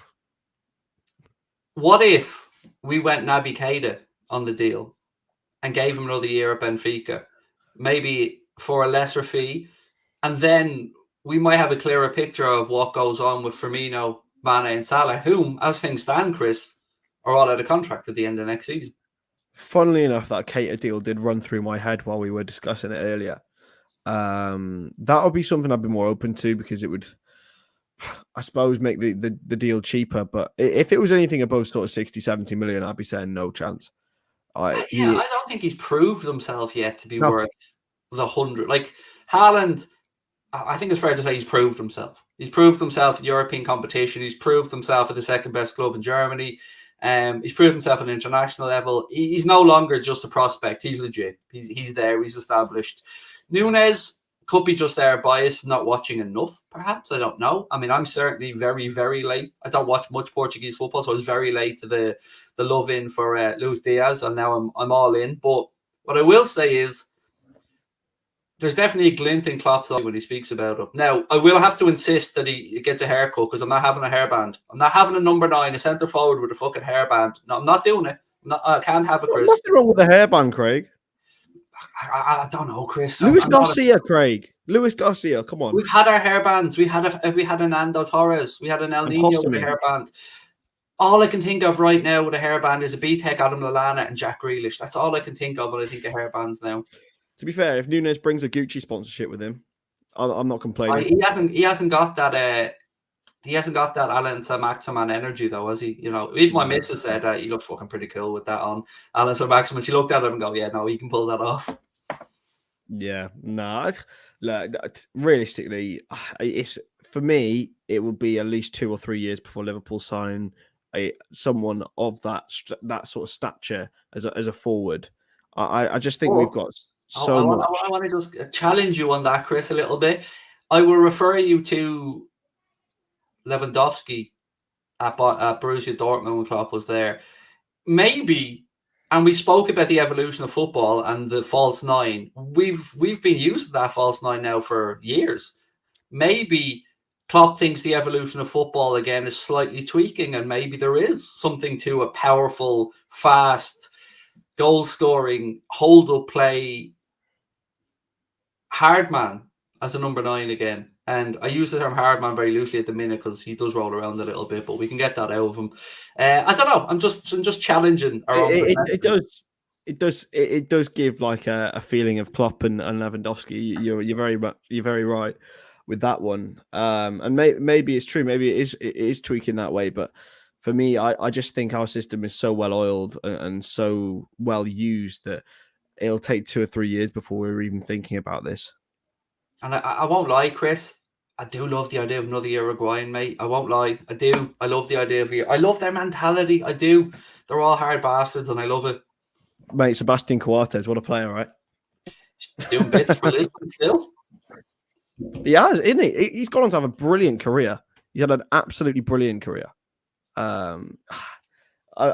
What if we went Naby Keita on the deal and gave him another year at Benfica, maybe for a lesser fee, and then we might have a clearer picture of what goes on with Firmino, Mane and Salah, whom, as things stand, Chris, are all out of contract at the end of next season. Funnily enough, that Keita deal did run through my head while we were discussing it earlier. That would be something I'd be more open to because it would, I suppose, make the deal cheaper. But if it was anything above sort of 60, 70 million, I'd be saying no chance. I don't think he's proved himself yet to be worth the 100. Like Haaland, I think it's fair to say he's proved himself. He's proved himself in European competition. He's proved himself at the second best club in Germany. He's proved himself at an international level. He's no longer just a prospect. He's legit. He's there. He's established. Núñez could be just there biased from not watching enough, perhaps. I don't know. I mean, I'm certainly very, very late. I don't watch much Portuguese football, so I was very late to the love in for Luis Diaz, and now I'm all in. But what I will say is there's definitely a glint in Klopp's eye when he speaks about him. Now, I will have to insist that he gets a haircut because I'm not having a hairband. I'm not having a number 9, a centre forward with a fucking hairband. No, I'm not doing it. I can't have it, Chris. What's wrong with the hairband, Craig? I don't know, Chris. Luis Garcia, Craig. Luis Garcia, come on. We've had our hairbands. We had a Nando Torres. We had an El Nino with a hairband. All I can think of right now with a hairband is a B-Tech Adam Lallana and Jack Grealish. That's all I can think of when I think of hairbands now. To be fair, if Núñez brings a Gucci sponsorship with him, I'm not complaining. He hasn't got that. He hasn't got that Alan Saint-Maximin energy, though, has he? You know, even my missus said he looked fucking pretty cool with that on. Alan Saint-Maximin, she looked at him and go, yeah, no, he can pull that off. Yeah, no. Realistically, for me, it would be at least 2 or 3 years before Liverpool sign someone of that sort of stature as a forward. I just think we've got so much. I want to just challenge you on that, Chris, a little bit. I will refer you to Lewandowski at Borussia Dortmund when Klopp was there. Maybe, and we spoke about the evolution of football and the false 9. We've been used to that false 9 now for years. Maybe Klopp thinks the evolution of football again is slightly tweaking, and maybe there is something to a powerful, fast, goal-scoring, hold-up play, hard man as a number 9 again. And I use the term hard man very loosely at the minute because he does roll around a little bit, but we can get that out of him. I don't know. I'm just challenging our own. It does give like a feeling of Klopp and Lewandowski. You're very right with that one. And maybe it's true. Maybe it is tweaking that way. But for me, I just think our system is so well oiled and so well used that it'll take 2 or 3 years before we're even thinking about this. And I won't lie, Chris. I do love the idea of another Uruguayan, mate. I won't lie. I do. I love the idea of I love their mentality. I do. They're all hard bastards, and I love it. Mate, Sebastian Coates, what a player, right? He's doing bits for Lisbon still. He has, isn't he? He's gone on to have a brilliant career. He's had an absolutely brilliant career. I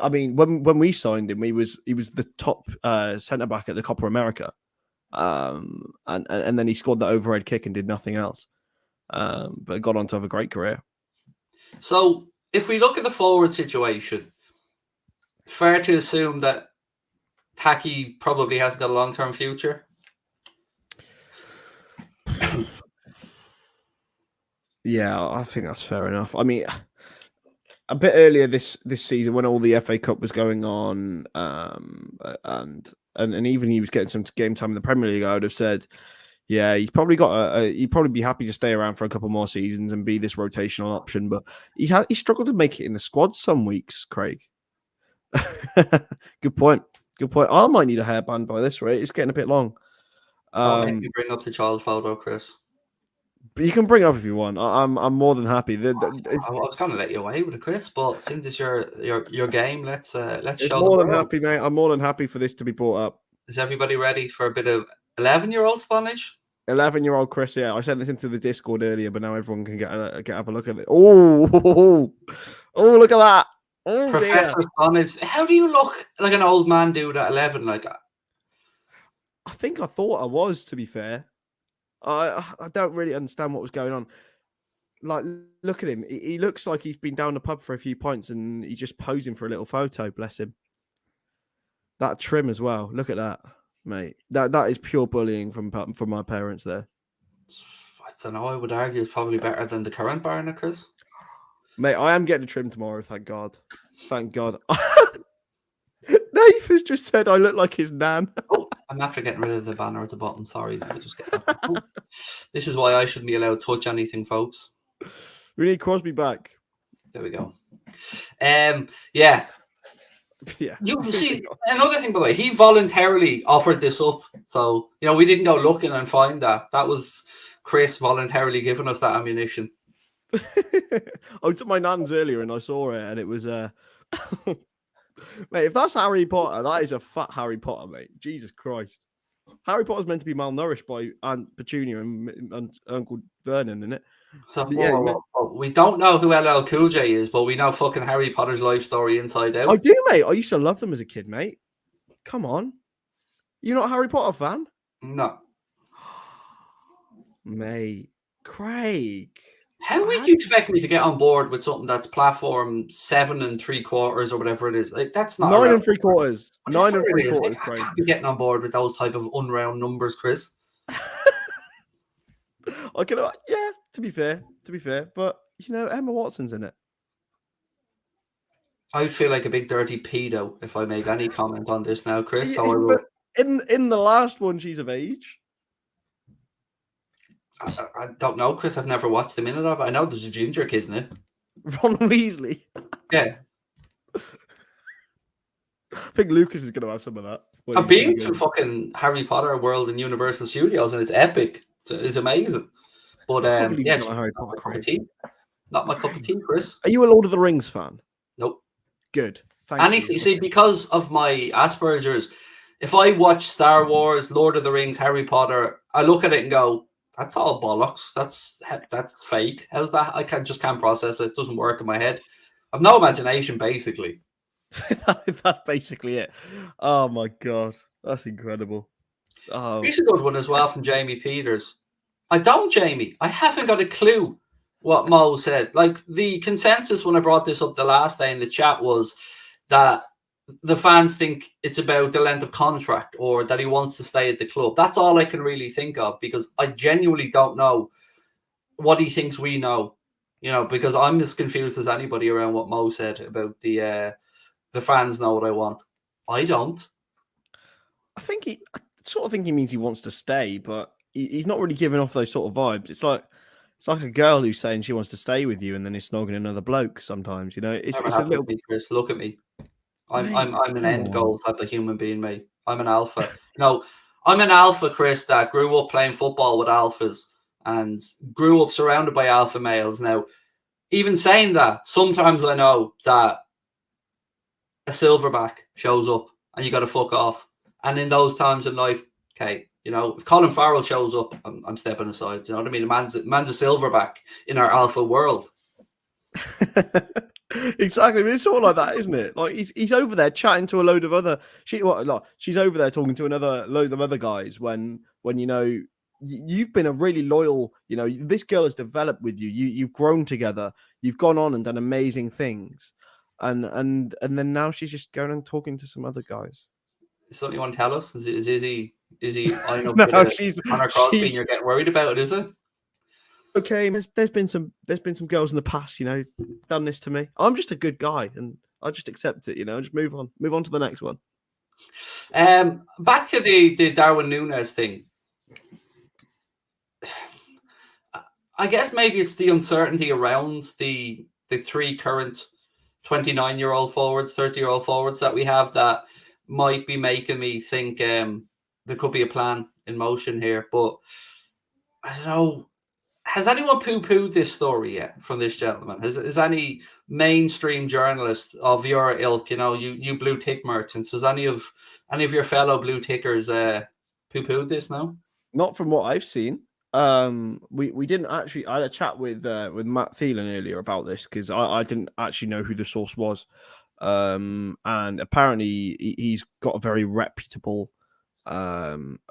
mean, when we signed him, he was the top centre back at the Copa America, and then he scored the overhead kick and did nothing else. But got on to have a great career. So, if we look at the forward situation, fair to assume that Taki probably hasn't got a long-term future. Yeah, I think that's fair enough. I mean, a bit earlier this season when all the FA Cup was going on, and even he was getting some game time in the Premier League, I would have said, yeah, he's probably got he'd probably be happy to stay around for a couple more seasons and be this rotational option. But he struggled to make it in the squad some weeks, Craig. Good point. I might need a hairband by this rate. It's getting a bit long. Don't make me bring up the child photo, Chris. But you can bring it up if you want. I'm more than happy. I was going to let you away with it, Chris, but since it's your game, let's show. More than happy, mate. I'm more than happy for this to be brought up. Is everybody ready for a bit of 11-year-old Stonadge? 11-year-old Chris. Yeah, I sent this into the Discord earlier, but now everyone can have a look at it. Oh, look at that. Oh, Professor Stonadge. How do you look like an old man dude at 11? Like, I think I thought I was, to be fair. I don't really understand what was going on. Like, look at him. He looks like he's been down the pub for a few pints and he's just posing for a little photo. Bless him. That trim as well. Look at that, mate. That is pure bullying from my parents there. I don't know. I would argue it's probably better than the current Barna, Chris. Mate, I am getting a trim tomorrow. Thank God. Thank God. Nath has just said I look like his nan. Oh, I'm after getting rid of the banner at the bottom. Sorry, let me just get that. Oh, this is why I shouldn't be allowed to touch anything, folks. We need Crosby back. There we go. Yeah. Yeah. You see, another thing, by the way, he voluntarily offered this up. So, we didn't go looking and find that. That was Chris voluntarily giving us that ammunition. I took my nan's earlier and I saw it and it was mate, if that's Harry Potter, that is a fat Harry Potter, mate. Jesus Christ. Harry Potter's meant to be malnourished by Aunt Petunia and Uncle Vernon, isn't it? So, we don't know who LL Cool J is, but we know fucking Harry Potter's life story inside out. I do, mate. I used to love them as a kid, mate. Come on. You're not a Harry Potter fan? No. Mate. Craig. How would you expect me to get on board with something that's platform 7 3/4 or whatever it is? Like, that's not 9 3/4. 9 3/4. I can't be getting on board with those type of unround numbers, Chris. I can, yeah. To be fair, but Emma Watson's in it. I'd feel like a big dirty pedo if I made any comment on this now, Chris. So I will. In the last one, she's of age. I don't know, Chris. I've never watched a minute of it. I know there's a ginger kid in it. Ron Weasley. Yeah. I think Lucas is going to have some of that. I've been to fucking Harry Potter World in Universal Studios and it's epic. It's amazing. But yeah, it's not my cup of tea. Not my cup of tea, Chris. Are you a Lord of the Rings fan? Nope. Good. Anything. See, because of my Asperger's, if I watch Star Wars, Lord of the Rings, Harry Potter, I look at it and go, that's all bollocks. That's fake. How's that? I just can't process it. It doesn't work in my head. I've no imagination, basically. That's basically it. Oh my God. That's incredible. Here's a good one as well from Jamie Peters. Jamie. I haven't got a clue what Mo said. Like, the consensus when I brought this up the last day in the chat was that the fans think it's about the length of contract or that he wants to stay at the club. That's all I can really think of, because I genuinely don't know what he thinks we know. Because I'm as confused as anybody around what Mo said about the fans know what I want. I don't. I sort of think he means he wants to stay, but he's not really giving off those sort of vibes. It's like a girl who's saying she wants to stay with you and then is snogging another bloke. Sometimes, it's Never a happened little. to me, Chris. Look at me. I'm Mate, an come end on. goal type of human being, mate. I'm an alpha. No, I'm an alpha, Chris, that grew up playing football with alphas and grew up surrounded by alpha males. Now, even saying that, sometimes I know that a silverback shows up and you got to fuck off. And in those times in life, okay, if Colin Farrell shows up, I'm stepping aside. You know what I mean? Man's a silverback in our alpha world. Exactly. It's sort of like that, isn't it? Like he's over there chatting to a load of other she's over there talking to another load of other guys when you've been a really loyal, this girl has developed with you. You've grown together. You've gone on and done amazing things. And then now she's just going and talking to some other guys. Something you want to tell us? Is he eyeing up No, with Connor Crosby and you're getting worried about it, is it? Okay, there's been some girls in the past, done this to me. I'm just a good guy and I just accept it, just move on to the next one. Back to the Darwin Núñez thing. I guess maybe it's the uncertainty around the three current 29-year-old forwards, 30-year-old forwards that we have that might be making me think there could be a plan in motion here. But I don't know. Has anyone poo-pooed this story yet from this gentleman? Is any mainstream journalist of your ilk, you blue tick merchants, has any of your fellow blue tickers poo-pooed this now? Not from what I've seen. We didn't actually. I had a chat with Matt Thielen earlier about this because I didn't actually know who the source was. And apparently he's got a very reputable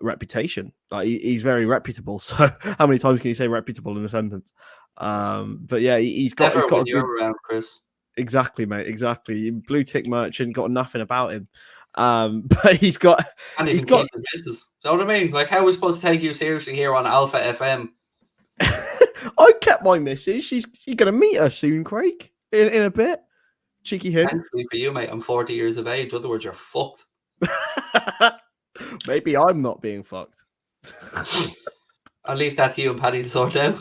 reputation. Like he's very reputable. So how many times can you say reputable in a sentence? But yeah, he's got Never when a you're good... around, Chris. Exactly, mate. Exactly. Blue tick merchant, got nothing about him. But he's got... And he can keep his business. Do you know what I mean? Like, how are we supposed to take you seriously here on Alpha FM? I kept my missus. You're going to meet her soon, Craig, in a bit. Cheeky hint. Thankfully for you, mate, I'm 40 years of age. Otherwise, you're fucked. Maybe I'm not being fucked. I'll leave that to you and Paddy to sort out.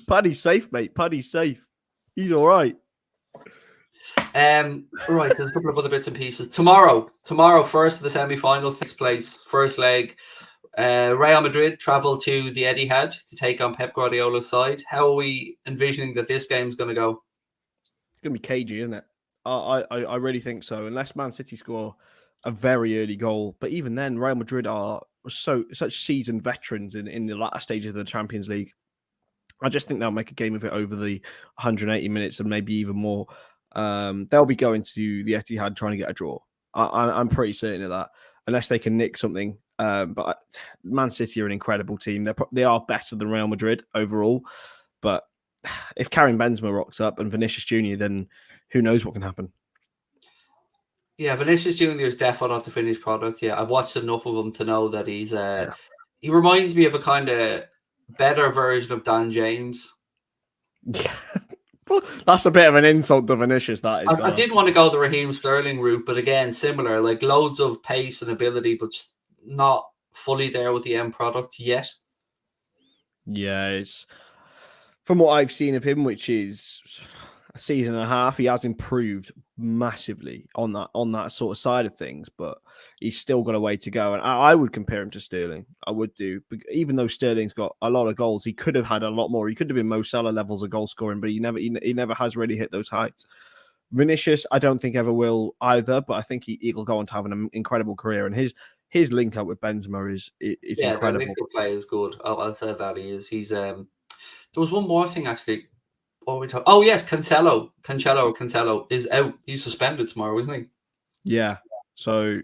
Paddy's safe, mate. Paddy's safe. He's all right. Right, there's a couple of other bits and pieces. Tomorrow, first of the semi-finals takes place. First leg, Real Madrid travel to the Etihad to take on Pep Guardiola's side. How are we envisioning that this game's going to go? It's going to be cagey, isn't it? I really think so. Unless Man City score a very early goal, but even then, Real Madrid are such seasoned veterans in the latter stages of the Champions League. I just think they'll make a game of it over the 180 minutes and maybe even more. They'll be going to the Etihad trying to get a draw. I'm pretty certain of that, unless they can nick something. But Man City are an incredible team. They are better than Real Madrid overall. But if Karim Benzema rocks up and Vinicius Jr., then who knows what can happen? Yeah, Vinicius Jr. is definitely not the finished product. Yeah, I've watched enough of him to know that he's he reminds me of a kind of better version of Dan James. Yeah. Well, that's a bit of an insult to Vinicius, that is. I didn't want to go the Raheem Sterling route, but again, similar, like loads of pace and ability, but just not fully there with the end product yet. Yeah, it's from what I've seen of him, which is a season and a half, he has improved massively on that sort of side of things, but he's still got a way to go. And I would compare him to Sterling. I would do. Even though Sterling's got a lot of goals, he could have had a lot more. He could have been Mo Salah levels of goal scoring, but he never has really hit those heights. Vinicius, I don't think ever will either, but I think he'll go on to have an incredible career. And his link up with Benzema is incredible. Yeah, the play is good. I'll say that he is. He's there was one more thing actually. Oh yes, Cancelo is out. He's suspended tomorrow, isn't he? Yeah. So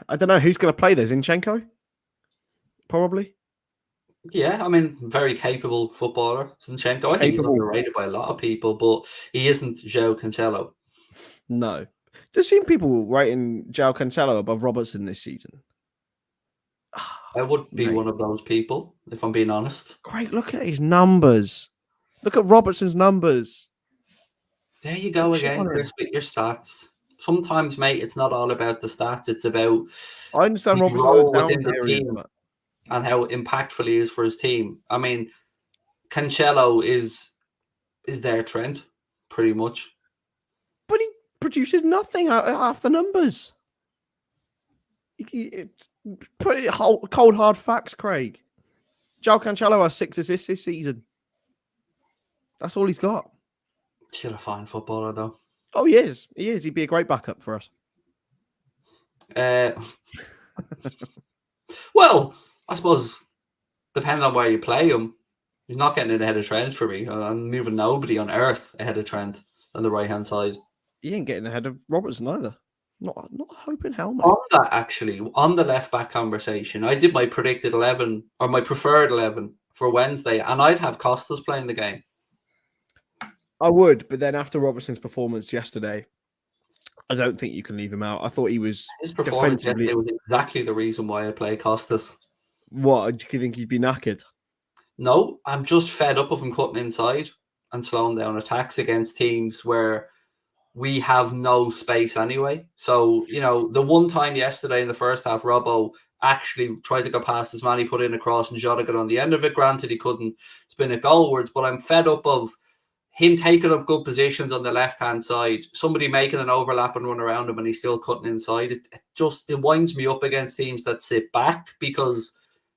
I don't know who's going to play there. Zinchenko, probably. Yeah, I mean, very capable footballer, Zinchenko. I think he's Capable? underrated by a lot of people, but he isn't João Cancelo. No. Just seen people rating João Cancelo above Robertson this season. I would be Mate, one of those people, if I'm being honest. great. Look at his numbers. Look at Robertson's numbers. There you go Shit again, on him. Chris, with your stats. Sometimes, mate, it's not all about the stats. It's about I understand the Robertson's a role down within the period, team but and how impactful he is for his team. I mean, Cancelo is their trend, pretty much. he produces nothing out of half the numbers. Put it cold hard facts, Craig. João Cancelo has 6 assists this season. That's all he's got. Still a fine footballer, though. Oh, he is. He is. He'd be a great backup for us. Well, I suppose, depending on where you play him, he's not getting it ahead of trend for me. I'm moving nobody on earth ahead of trend on the right-hand side. He ain't getting ahead of Robertson either. Not hoping hell, mate. On that, actually, on the left-back conversation, I did my predicted 11, or my preferred 11 for Wednesday, and I'd have Costas playing the game. I would, but then after Robertson's performance yesterday, I don't think you can leave him out. I thought he was His performance defensively. yesterday was exactly the reason why I play Costas. What? Do you think he'd be knackered? No, I'm just fed up of him cutting inside and slowing down attacks against teams where we have no space anyway. So, you know, the one time yesterday in the first half, Robbo actually tried to go past his man, he put in a cross and Jota got on the end of it. Granted, he couldn't spin it goalwards, but I'm fed up of him taking up good positions on the left-hand side, somebody making an overlap and run around him and he's still cutting inside. It winds me up against teams that sit back, because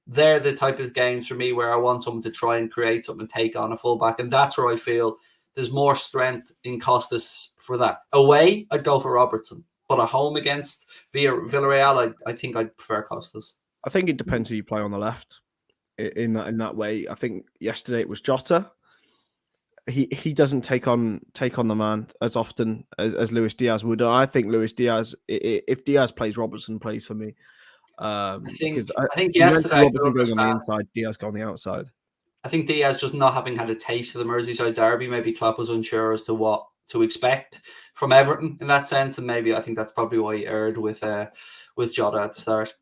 they're the type of games for me where I want someone to try and create something and take on a fullback. And that's where I feel there's more strength in Costas for that. Away, I'd go for Robertson. But at home against Villarreal, I think I'd prefer Costas. I think it depends who you play on the left. In that way, I think yesterday it was Jota. He doesn't take on the man as often as Luis Diaz would. And I think Luis Diaz, if Diaz plays, Robertson plays for me. I think you mentioned yesterday Robertson going on the inside, Diaz going on the outside. I think Diaz just not having had a taste of the Merseyside derby, maybe Klopp was unsure as to what to expect from Everton in that sense, and maybe I think that's probably why he erred with Jota at the start.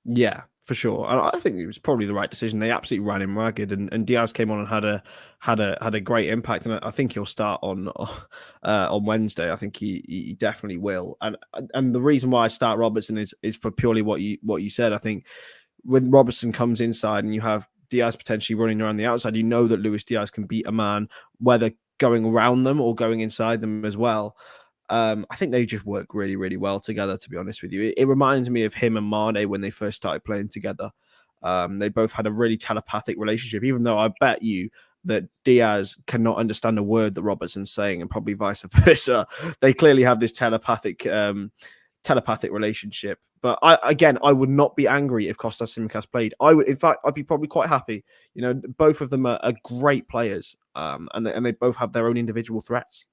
Yeah, for sure. And I think it was probably the right decision. They absolutely ran him ragged, and Diaz came on and had a great impact. And I think he'll start on Wednesday. I think he definitely will. And the reason why I start Robertson is for purely what you said. I think when Robertson comes inside and you have Diaz potentially running around the outside, you know that Luis Diaz can beat a man, whether going around them or going inside them as well. I think they just work really, really well together, to be honest with you. It reminds me of him and Mane when they first started playing together. They both had a really telepathic relationship, even though I bet you that Diaz cannot understand a word that Robertson's saying, and probably vice versa. They clearly have this telepathic relationship. But I would not be angry if Kostas Tsimikas played. In fact, I'd be probably quite happy. You know, both of them are great players, and they both have their own individual threats.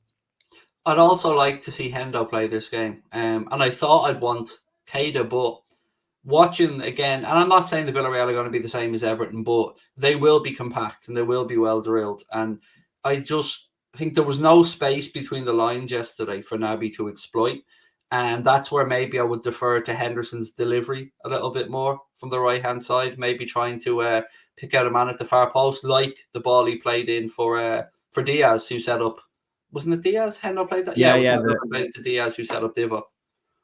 I'd also like to see Hendo play this game. And I thought I'd want Keita, but watching again, and I'm not saying the Villarreal are going to be the same as Everton, but they will be compact and they will be well drilled. And I just think there was no space between the lines yesterday for Naby to exploit. And that's where maybe I would defer to Henderson's delivery a little bit more from the right-hand side, maybe trying to pick out a man at the far post, like the ball he played in for Diaz, who set up. Wasn't it Diaz? Hendo played that? Yeah. Played to Diaz, who set up Divock.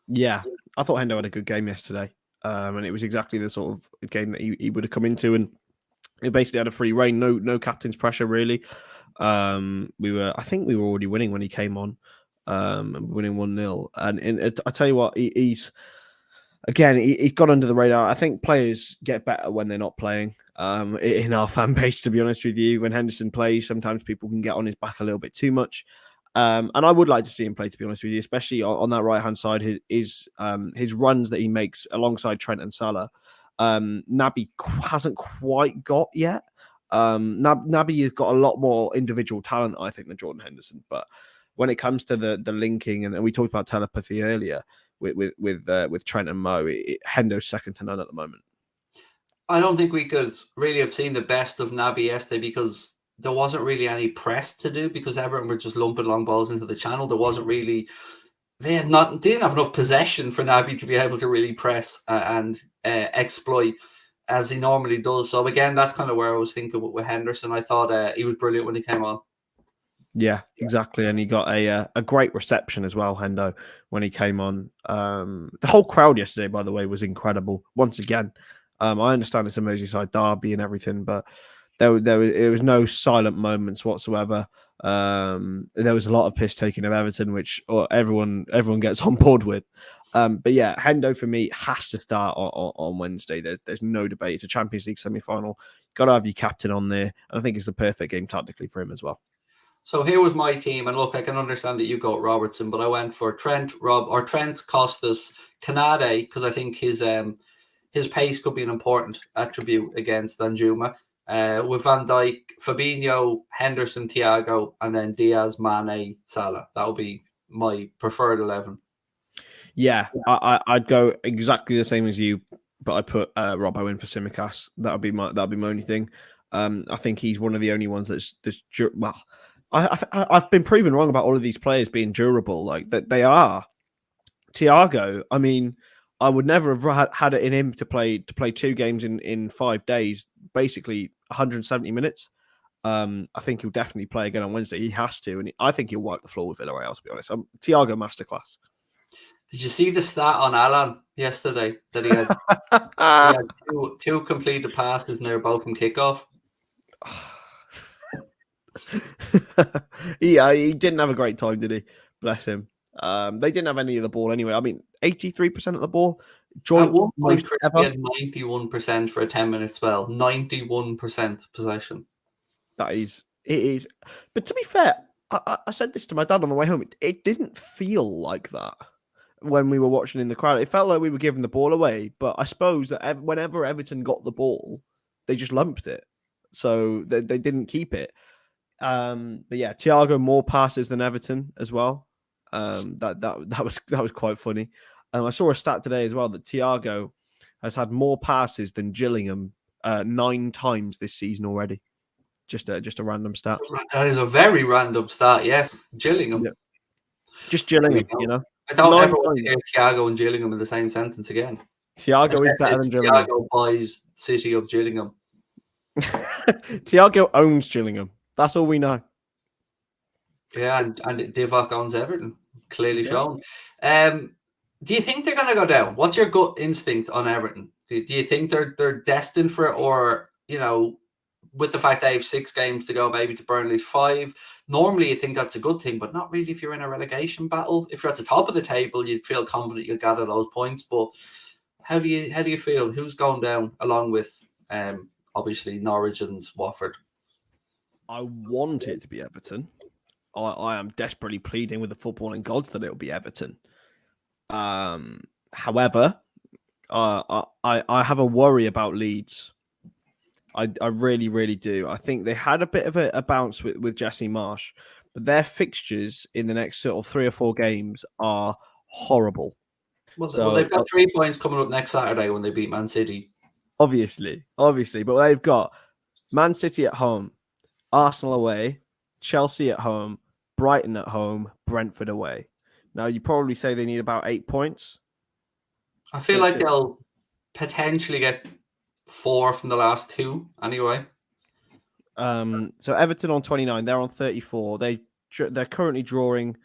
Yeah, I thought Hendo had a good game yesterday. And it was exactly the sort of game that he would have come into, and he basically had a free reign, no captain's pressure really. I think we were already winning when he came on, winning 1-0. And I tell you what, he's got under the radar. I think players get better when they're not playing. In our fan base, to be honest with you, when Henderson plays, sometimes people can get on his back a little bit too much. And I would like to see him play, to be honest with you, especially on that right-hand side. His runs that he makes alongside Trent and Salah, Naby hasn't quite got yet. Naby has got a lot more individual talent, I think, than Jordan Henderson. But when it comes to the linking, and we talked about telepathy earlier with Trent and Mo, Hendo's second to none at the moment. I don't think we could really have seen the best of Naby yesterday because there wasn't really any press to do because everyone were just lumping long balls into the channel. There wasn't really they didn't have enough possession for Naby to be able to really press and exploit as he normally does. So again, that's kind of where I was thinking with Henderson. I thought he was brilliant when he came on. Yeah, exactly. And he got a great reception as well, Hendo, when he came on. The whole crowd yesterday, by the way, was incredible. Once again, I understand it's a Merseyside derby and everything, but there was no silent moments whatsoever. There was a lot of piss taking of Everton, which everyone gets on board with. But yeah, Hendo for me has to start on Wednesday. There's no debate. It's a Champions League semi-final. Got to have your captain on there. And I think it's the perfect game tactically for him as well. So here was my team, and look, I can understand that you got Robertson, but I went for Trent, Costas, Canade, because I think his pace could be an important attribute against Danjuma. With Van Dijk, Fabinho, Henderson, Thiago, and then Diaz, Mane, Salah. That would be my preferred 11. Yeah, I'd go exactly the same as you, but I put Robbo in for Tsimikas. That'll be my only thing. I think he's one of the only ones that's well. I've been proven wrong about all of these players being durable. Like that they are. Thiago, I mean, I would never have had it in him to play 2 games in 5 days, basically 170 minutes. I think he'll definitely play again on Wednesday. He has to, and I think he'll wipe the floor with Villarreal. To be honest, Thiago masterclass. Did you see the stat on Alan yesterday that he had two completed passes and they were both from kickoff? He didn't have a great time, did he? Bless him. They didn't have any of the ball anyway. I mean, 83% of the ball. At one point, Chris had 91% for a 10-minute spell. 91% possession. It is. But to be fair, I said this to my dad on the way home. It didn't feel like that when we were watching in the crowd. It felt like we were giving the ball away. But I suppose that whenever Everton got the ball, they just lumped it. So they didn't keep it. But yeah, Thiago more passes than Everton as well. That was quite funny. I saw a stat today as well that Thiago has had more passes than Gillingham 9 times this season already. Just a random stat. That is a very random stat. Yes, Gillingham. Yeah. Just Gillingham, you know. I don't ever want to hear Thiago and Gillingham in the same sentence again. Thiago is better than Gillingham. Thiago buys City of Gillingham. Thiago owns Gillingham. That's all we know. Yeah, and Divock owns Everton. Clearly shown. Do you think they're going to go down? What's your gut instinct on Everton? Do you think they're destined for it, or with the fact they have 6 games to go, maybe to Burnley's 5? Normally, you think that's a good thing, but not really if you're in a relegation battle. If you're at the top of the table, you'd feel confident you'll gather those points. But how do you feel? Who's going down along with obviously Norwich and Watford? I want it to be Everton. I am desperately pleading with the footballing gods that it'll be Everton. However, I have a worry about Leeds. I really, really do. I think they had a bit of a bounce with Jesse Marsh, but their fixtures in the next sort of 3 or 4 games are horrible. Well, they've got 3 points coming up next Saturday when they beat Man City. Obviously, but they've got Man City at home, Arsenal away, Chelsea at home, Brighton at home, Brentford away. Now, you probably say they need about 8 points. I feel like they'll potentially get 4 from the last 2 anyway. So Everton on 29, they're on 34. They're currently drawing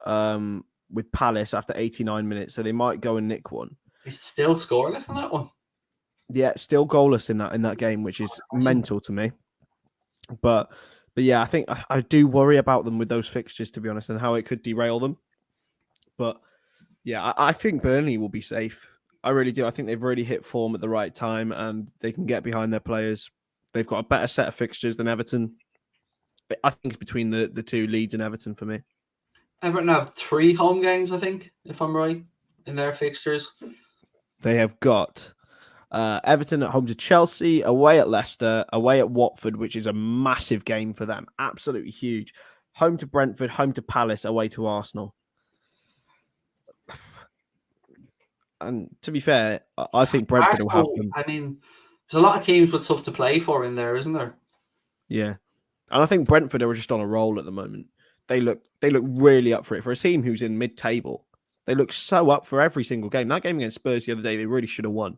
with Palace after 89 minutes, so they might go and nick one. He's still scoreless on that one. Yeah, still goalless in that game, which is mental to me. But yeah, I think I do worry about them with those fixtures, to be honest, and how it could derail them. But yeah, I think Burnley will be safe. I really do. I think they've really hit form at the right time, and they can get behind their players. They've got a better set of fixtures than Everton. I think it's between the 2, Leeds and Everton for me. Everton have 3 home games, I think, if I'm right, in their fixtures. They have got Everton at home to Chelsea, away at Leicester, away at Watford, which is a massive game for them. Absolutely huge. Home to Brentford, home to Palace, away to Arsenal. And to be fair, I think Brentford will have them. I mean, There's a lot of teams with stuff to play for in there, isn't there? Yeah, and I think Brentford are just on a roll at the moment. They look really up for it for a team who's in mid-table. They look so up for every single game. That game against Spurs the other day, they really should have won.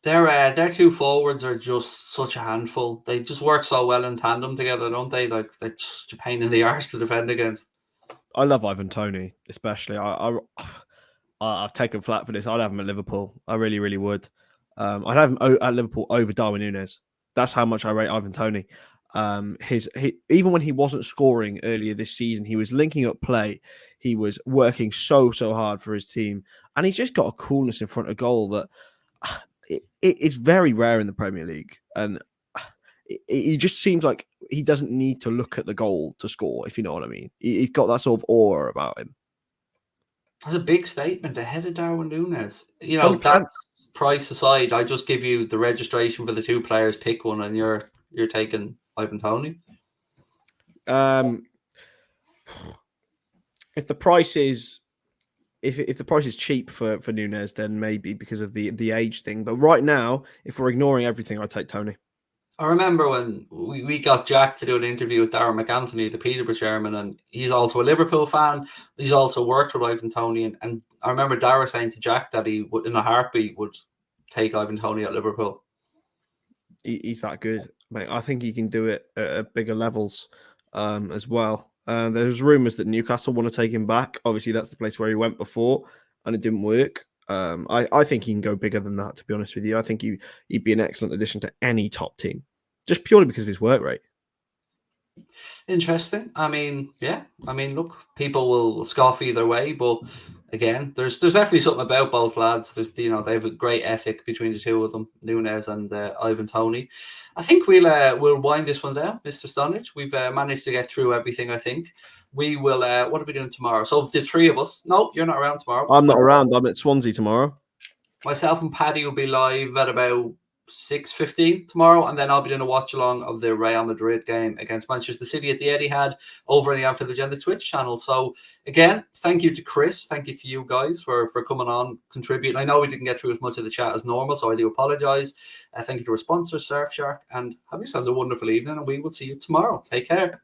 Their two forwards are just such a handful. They just work so well in tandem together, don't they? Like they're just a pain in the arse to defend against. I love Ivan Toney, especially. I've taken flat for this. I'd have him at Liverpool. I really, really would. I'd have him at Liverpool over Darwin Núñez. That's how much I rate Ivan Toney. Even when he wasn't scoring earlier this season, he was linking up play. He was working so hard for his team, and he's just got a coolness in front of goal that it's very rare in the Premier League. And he just seems like he doesn't need to look at the goal to score, if you know what I mean. He's got that sort of aura about him. That's a big statement ahead of Darwin Núñez. You know, 100%. That price aside, I just give you the registration for the two players, pick one, and you're taking Ivan Toney. If the price is if the price is cheap for Núñez, then maybe because of the age thing. But right now, if we're ignoring everything, I'd take Toney. I remember when we got Jack to do an interview with Darren McAnthony, the Peterborough chairman, and he's also a Liverpool fan. He's also worked with Ivan Toney. And I remember Darren saying to Jack that he would, in a heartbeat, would take Ivan Toney at Liverpool. He's that good, mate. I think he can do it at bigger levels as well. There's rumours that Newcastle want to take him back. Obviously, that's the place where he went before, and it didn't work. I think he can go bigger than that, to be honest with you. I think he'd be an excellent addition to any top team, just purely because of his work rate. Interesting. I mean, yeah. I mean, look, people will scoff either way, but again, there's definitely something about both lads. There's they have a great ethic between the two of them, Núñez and Ivan Toney. I think we'll wind this one down, Mr. Stonadge. We've managed to get through everything. I think we will. What are we doing tomorrow? So the three of us. No, you're not around tomorrow. I'm not around. I'm at Swansea tomorrow. Myself and Paddy will be live at about 6:15 tomorrow, and then I'll be doing a watch along of the Real Madrid game against Manchester City at the Etihad over in the Anfield Agenda Twitch channel. So again, thank you to Chris, thank you to you guys for coming on, contributing. I know we didn't get through as much of the chat as normal, so I do apologize. Thank you to our sponsor, Surfshark, and have yourselves a wonderful evening, and we will see you tomorrow. Take care.